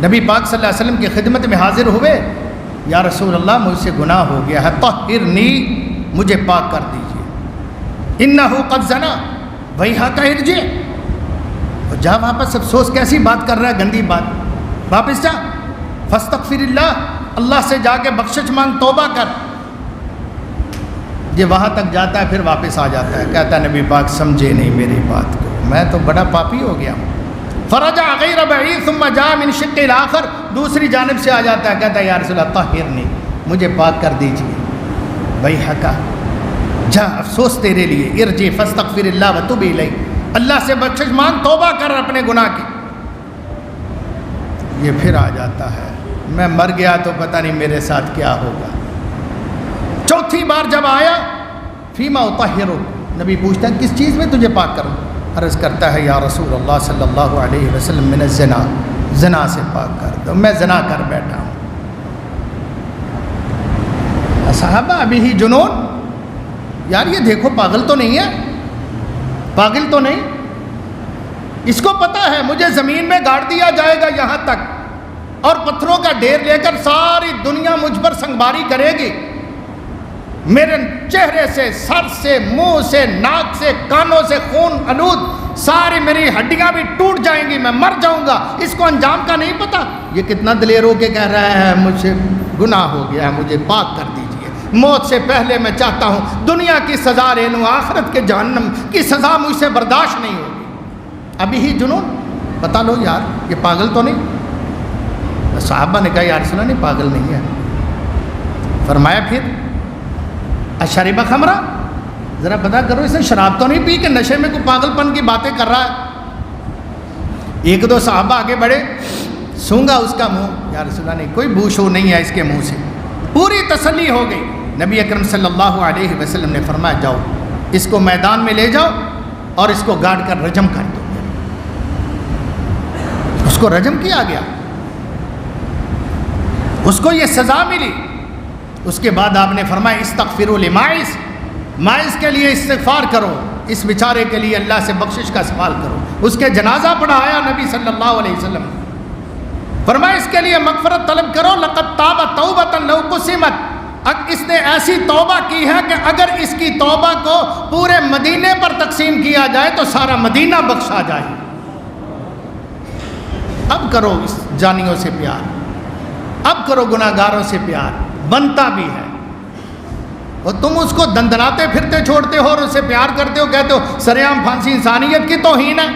نبی پاک صلی اللہ علیہ وسلم کی خدمت میں حاضر ہوئے، یا رسول اللہ مجھ سے گناہ ہو گیا ہے، طہرنی، مجھے پاک کر دیجیے، انہ قد زنا ویحک ارجع، جا واپس، افسوس کیسی بات کر رہا ہے، گندی بات، واپس جا، فاستغفر اللہ، اللہ سے جا کے بخشش مانگ، توبہ کر۔ یہ وہاں تک جاتا ہے، پھر واپس آ جاتا ہے، کہتا ہے نبی پاک سمجھے نہیں میری بات کو، میں تو بڑا پاپی ہو گیا ہوں۔ فرجع غیر بعید ثم جاء من شق الاخر، دوسری جانب سے آ جاتا ہے، کہتا ہے یا رسول اللہ طہرنی، مجھے پاک کر دیجیے، ویحک، جا افسوس تیرے لیے، ارجع فاستغفر اللہ وتب الیہ، اللہ سے بخشش مانگ، توبہ کر اپنے گناہ کی۔ یہ پھر آ جاتا ہے، میں مر گیا تو پتہ نہیں میرے ساتھ کیا ہوگا۔ چوتھی بار جب آیا، فیما اطہرک، نبی پوچھتا ہے کس چیز میں تجھے پاک کروں؟ عرض کرتا ہے یا رسول اللہ صلی اللہ علیہ وسلم من الزنا، زنا سے پاک کر دو، میں زنا کر بیٹھا ہوں۔ صحابہ ابھی ہی جنون، یار یہ دیکھو پاگل تو نہیں ہے، پاگل تو نہیں، اس کو پتہ ہے مجھے زمین میں گاڑ دیا جائے گا یہاں تک، اور پتھروں کا ڈھیر لے کر ساری دنیا مجھ پر سنگباری کرے گی، میرے چہرے سے، سر سے، منہ سے، ناک سے، کانوں سے خون آلود، ساری میری ہڈیاں بھی ٹوٹ جائیں گی، میں مر جاؤں گا، اس کو انجام کا نہیں پتہ۔ یہ کتنا دلیر ہو کے کہہ رہا ہے مجھ سے گناہ ہو گیا ہے، مجھے پاک کر دیجیے، موت سے پہلے میں چاہتا ہوں دنیا کی سزا لے لوں، آخرت کے جہنم کی سزا مجھ سے برداشت نہیں ہوگی۔ ابھی ہی جنون، بتا لو یار یہ پاگل تو نہیں؟ صحابہ نے کہا یا رسول اللہ نہیں، پاگل نہیں ہے۔ فرمایا پھر اشرب خمرہ، ذرا پتا کرو اس نے شراب تو نہیں پی کہ نشے میں کوئی پاگل پن کی باتیں کر رہا ہے؟ ایک دو صحابہ آگے بڑھے، سونگا اس کا منہ، یا رسول اللہ نہیں، کوئی بو شو نہیں ہے اس کے منہ سے، پوری تسلی ہو گئی۔ نبی اکرم صلی اللہ علیہ وسلم نے فرمایا جاؤ اس کو میدان میں لے جاؤ اور اس کو گاڑ کر رجم کر دو۔ اس کو رجم کیا گیا، اس کو یہ سزا ملی۔ اس کے بعد آپ نے فرمایا استغفروا لماعز، ماعز کے لیے استغفار کرو، اس بیچارے کے لیے اللہ سے بخشش کا سوال کرو۔ اس کے جنازہ پڑھایا نبی صلی اللہ علیہ وسلم، فرمایا اس کے لیے مغفرت طلب کرو، لقد تاب توبۃ لو قسمت، اس نے ایسی توبہ کی ہے کہ اگر اس کی توبہ کو پورے مدینے پر تقسیم کیا جائے تو سارا مدینہ بخشا جائے۔ اب کرو اس جانیوں سے پیار، اب کرو گناہ گاروں سے پیار، بنتا بھی ہے۔ اور تم اس کو دندناتے پھرتے چھوڑتے ہو اور اسے پیار کرتے ہو، کہتے ہو سرعام پھانسی انسانیت کی توہین ہے۔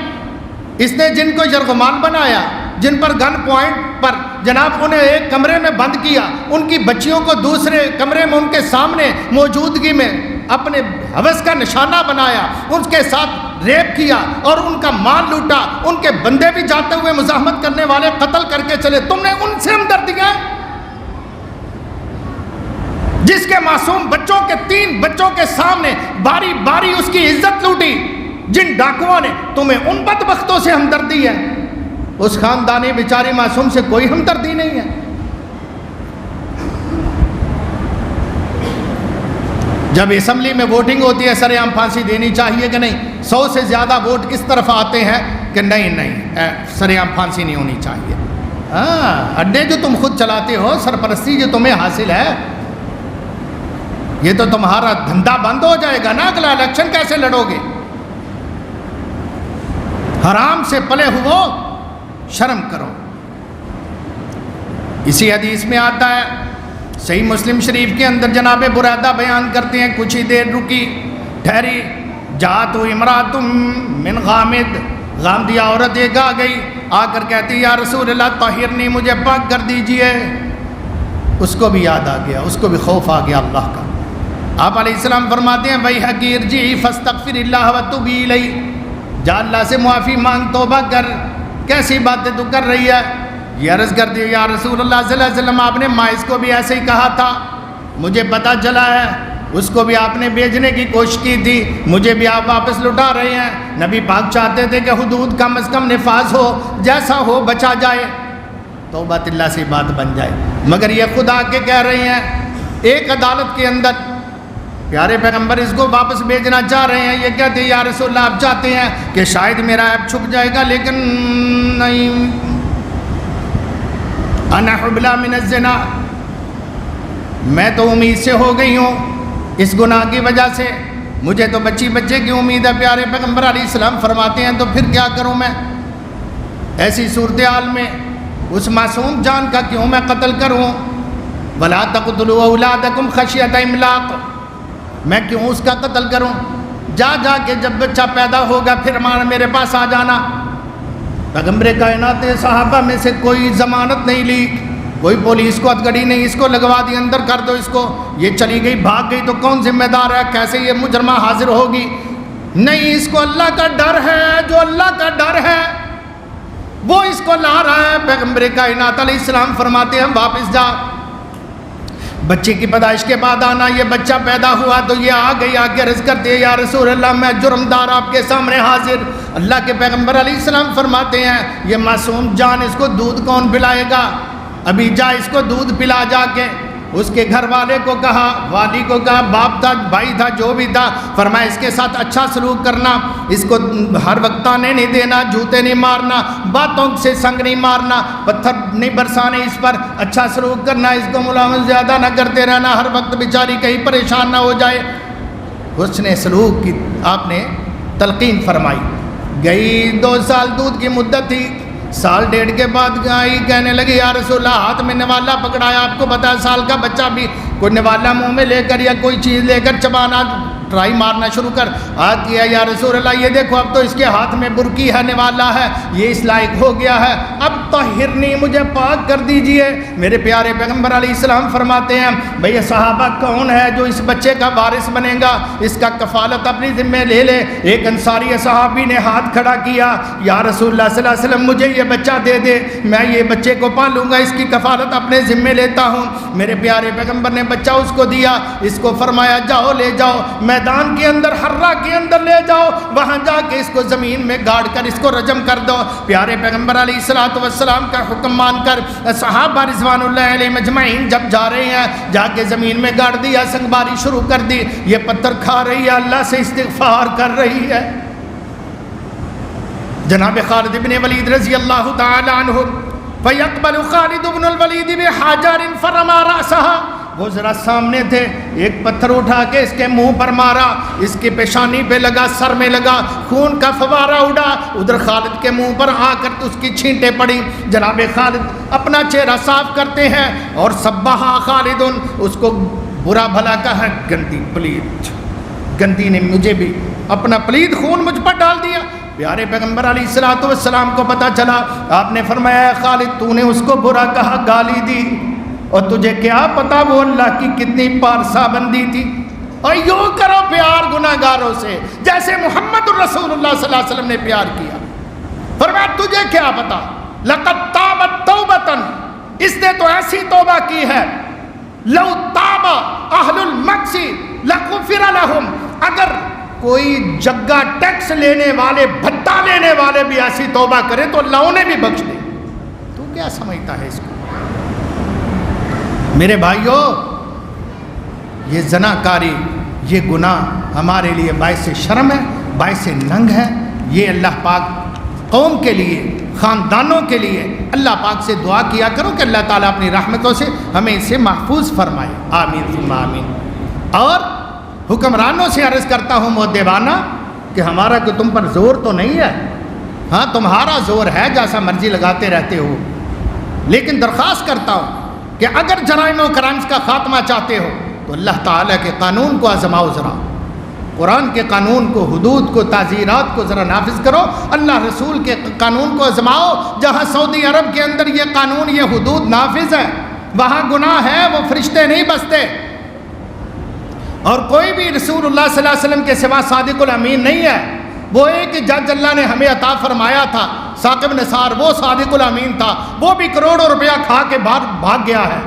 اس نے جن کو یرغمال بنایا، جن پر گن پوائنٹ پر جناب انہیں ایک کمرے میں بند کیا، ان کی بچیوں کو دوسرے کمرے میں ان کے سامنے موجودگی میں اپنے ہوس کا نشانہ بنایا، ان کے ساتھ ریپ کیا اور ان کا مال لوٹا، ان کے بندے بھی جاتے ہوئے مزاحمت کرنے والے قتل کر کے چلے، تم نے ان سے ہمدردیاں؟ جس کے معصوم بچوں کے 3 بچوں کے سامنے باری باری اس کی عزت لوٹی، جن ڈاکوؤں نے، تمہیں ان بدبختوں سے ہمدردی ہے؟ اس خاندانی بیچاری معصوم سے کوئی ہمدردی نہیں ہے۔ جب اسمبلی میں ووٹنگ ہوتی ہے سرعام پھانسی دینی چاہیے کہ نہیں؟ 100 سے زیادہ ووٹ کس طرف آتے ہیں کہ نہیں سرعام پھانسی نہیں ہونی چاہیے۔ ہاں، اڈے جو تم خود چلاتے ہو، سرپرستی جو تمہیں حاصل ہے، یہ تو تمہارا دھندا بند ہو جائے گا نا، اگلا الیکشن کیسے لڑو گے؟ حرام سے پلے ہو، شرم کرو۔ اسی حدیث میں آتا ہے، صحیح مسلم شریف کے اندر جناب برادہ بیان کرتے ہیں، کچھ ہی دیر رکی، ٹھہری، جات امرات من غامد، غامدیہ عورت ایک آ گئی، آ کر کہتی یا رسول اللہ طہرنی، مجھے پاک کر دیجئے۔ اس کو بھی یاد آ گیا، اس کو بھی خوف آ گیا اللہ کا۔ آپ علیہ السلام فرماتے ہیں ویحک ارجعی فاستغفر اللہ وتوبی الیہ، جا اللہ سے معافی مانگ، توبہ کر، کیسی باتیں تو کر رہی ہے؟ یہ عرض کر دی یا رسول اللہ صلی اللہ علیہ وسلم آپ نے ماعز کو بھی ایسے ہی کہا تھا، مجھے پتہ چلا ہے، اس کو بھی آپ نے بیچنے کی کوشش کی تھی، مجھے بھی آپ واپس لٹا رہے ہیں۔ نبی پاک چاہتے تھے کہ حدود کم از کم نفاذ ہو، جیسا ہو بچا جائے، توبہ اللہ سے بات بن جائے، مگر یہ خود آ کے کہہ رہے ہیں ایک عدالت کے اندر پیارے پیغمبر اس کو واپس بھیجنا چاہ رہے ہیں، یہ کہتے ہیں یا رسول اللہ آپ چاہتے ہیں کہ شاید میرا عیب چھپ جائے گا، لیکن نہیں، انا حبلا من الزنا، میں تو امید سے ہو گئی ہوں اس گناہ کی وجہ سے، مجھے تو بچے کی امید ہے۔ پیارے پیغمبر علیہ السلام فرماتے ہیں تو پھر کیا کروں میں؟ ایسی صورتحال میں اس معصوم جان کا کیوں میں قتل کروں؟ وَلَا تَقْتُلُوا أَوْلَادَكُمْ خَشْيَةَ إِمْلَاقٍ، میں کیوں اس کا قتل کروں؟ جا کے جب بچہ پیدا ہوگا پھر میرے پاس آ جانا۔ پیغمبر کائنات نے صحابہ میں سے کوئی ضمانت نہیں لی، کوئی پولیس کو ہتھکڑی نہیں، اس کو لگوا دی، اندر کر دو اس کو، یہ چلی گئی بھاگ گئی تو کون ذمہ دار ہے؟ کیسے یہ مجرمہ حاضر ہوگی؟ نہیں، اس کو اللہ کا ڈر ہے، جو اللہ کا ڈر ہے وہ اس کو لا رہا ہے۔ پیغمبر کائنات علیہ السلام فرماتے ہیں واپس جا، بچے کی پیدائش کے بعد آنا۔ یہ بچہ پیدا ہوا تو یہ آ گئی، آ کے عرض کرتے ہیں یا رسول اللہ میں جرم دار آپ کے سامنے حاضر۔ اللہ کے پیغمبر علیہ السلام فرماتے ہیں یہ معصوم جان، اس کو دودھ کون پلائے گا؟ ابھی جا اس کو دودھ پلا۔ جا کے اس کے گھر والے کو کہا، والی کو کہا، باپ تھا، بھائی تھا، جو بھی تھا، فرمایا اس کے ساتھ اچھا سلوک کرنا، اس کو ہر وقت تانے نہیں دینا، جوتے نہیں مارنا، باتوں سے سنگ نہیں مارنا، پتھر نہیں برسانے اس پر، اچھا سلوک کرنا، اس کو ملامت زیادہ نہ کرتے رہنا، ہر وقت بیچاری کہیں پریشان نہ ہو جائے۔ حسن سلوک کی آپ نے تلقین فرمائی۔ گئی 2 سال دودھ کی مدت تھی، سال ڈیڑھ کے بعد آئی، کہنے لگی یا رسول اللہ ہاتھ میں نوالا پکڑایا، آپ کو بتا سال کا بچہ بھی کوئی نوالا منہ میں لے کر یا کوئی چیز لے کر چبانا ٹرائی مارنا شروع کر آ کیا، یا رسول اللہ یہ دیکھو اب تو اس کے ہاتھ میں برکی ہے، نوالا ہے، یہ اس لائق ہو گیا ہے، اب طہرنی مجھے پاک کر دیجئے۔ میرے پیارے پیغمبر علیہ السلام فرماتے ہیں بھئی صحابہ کون ہے جو اس بچے کا وارث بنے گا، اس کا کفالت اپنی ذمہ لے لے؟ ایک انصاری صحابی نے ہاتھ کھڑا کیا، یا رسول اللہ صلی اللہ علیہ وسلم مجھے یہ بچہ دے دے، میں یہ بچے کو پالوں گا، اس کی کفالت اپنے ذمہ لیتا ہوں۔ میرے پیارے پیغمبر نے بچہ اس کو دیا، اس کو فرمایا جاؤ لے جاؤ میدان کے اندر، حرہ کے اندر لے جاؤ، وہاں جا کے اس کو زمین میں گاڑ کر اس کو رجم کر دو۔ پیارے پیغمبر علیہ السلام کا حکم مان کر صحابہ رضوان اللہ علیہ مجمعین جب جا رہے ہیں، جا کے زمین میں گاڑ دیا، سنگباری شروع کر دی، یہ پتھر کھا رہی ہے، اللہ سے استغفار کر رہی ہے۔ جناب خالد بن ولید رضی اللہ تعالی عنہ، فَيَقْبَلُ خالد بن الولید بِحَجَرٍ فَرَمَى رَأْسَهَا، وہ ذرا سامنے تھے، ایک پتھر اٹھا کے اس کے منہ پر مارا، اس کی پیشانی پہ لگا، سر میں لگا، خون کا فوارہ اڑا، ادھر خالد کے منہ پر آ کر تو اس کی چھینٹیں پڑی۔ جناب خالد اپنا چہرہ صاف کرتے ہیں اور سبحا خالد، اس کو برا بھلا کہا، گندی پلید، گندی نے مجھے بھی اپنا پلید خون مجھ پر ڈال دیا۔ پیارے پیغمبر علیہ السلام کو پتہ چلا، آپ نے فرمایا خالد تو نے اس کو برا کہا، گالی دی، اور تجھے کیا پتا وہ اللہ کی کتنی پارسا بندی تھی۔ اور یوں کرو پیار گناہگاروں سے جیسے محمد الرسول اللہ صلی اللہ علیہ وسلم نے پیار کیا۔ فرمایا تجھے کیا پتا، لقد تابت توبتن، اس نے تو ایسی توبہ کی ہے، لو تاب اہل المکس لغفر لہم، اگر کوئی جگہ ٹیکس لینے والے، بھتہ لینے والے بھی ایسی توبہ کرے تو اللہ انہیں بھی بخش دے۔ تو کیا سمجھتا ہے اس کو؟ میرے بھائیوں، یہ زناکاری، یہ گناہ ہمارے لیے باعث شرم ہے، باعث ننگ ہے۔ یہ اللہ پاک قوم کے لیے، خاندانوں کے لیے اللہ پاک سے دعا کیا کرو کہ اللہ تعالیٰ اپنی رحمتوں سے ہمیں اسے محفوظ فرمائے، آمین ثم آمین۔ اور حکمرانوں سے عرض کرتا ہوں مؤدبانہ کہ ہمارا کہ تم پر زور تو نہیں ہے، ہاں تمہارا زور ہے، جیسا مرضی لگاتے رہتے ہو، لیکن درخواست کرتا ہوں کہ اگر جرائم و کرائمز کا خاتمہ چاہتے ہو تو اللہ تعالیٰ کے قانون کو آزماؤ، ذرا قرآن کے قانون کو، حدود کو، تعزیرات کو ذرا نافذ کرو، اللہ رسول کے قانون کو آزماؤ۔ جہاں سعودی عرب کے اندر یہ قانون، یہ حدود نافذ ہے، وہاں گناہ ہے، وہ فرشتے نہیں بستے، اور کوئی بھی رسول اللہ صلی اللہ علیہ وسلم کے سوا صادق الامین نہیں ہے۔ وہ ایک جج اللہ نے ہمیں عطا فرمایا تھا، ثاقب نثار، وہ صادق الامین تھا، وہ بھی کروڑوں روپیہ کھا کے بھاگ گیا ہے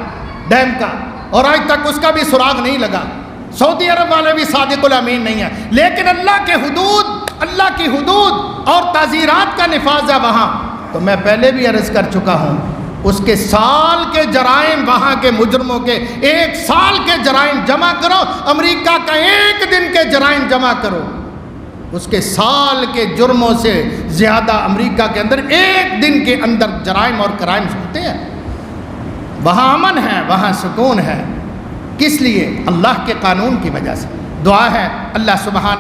ڈیم کا، اور آج تک اس کا بھی سراغ نہیں لگا۔ سعودی عرب والے بھی صادق الامین نہیں ہیں، لیکن اللہ کے حدود، اللہ کی حدود اور تعزیرات کا نفاذ ہے وہاں۔ تو میں پہلے بھی عرض کر چکا ہوں، اس کے سال کے جرائم، وہاں کے مجرموں کے 1 سال کے جرائم جمع کرو، امریکہ کا 1 دن کے جرائم جمع کرو، اس کے سال کے جرموں سے زیادہ امریکہ کے اندر 1 دن کے اندر جرائم اور کرائم ہوتے ہیں۔ وہاں امن ہے، وہاں سکون ہے، کس لیے؟ اللہ کے قانون کی وجہ سے۔ دعا ہے اللہ سبحانہ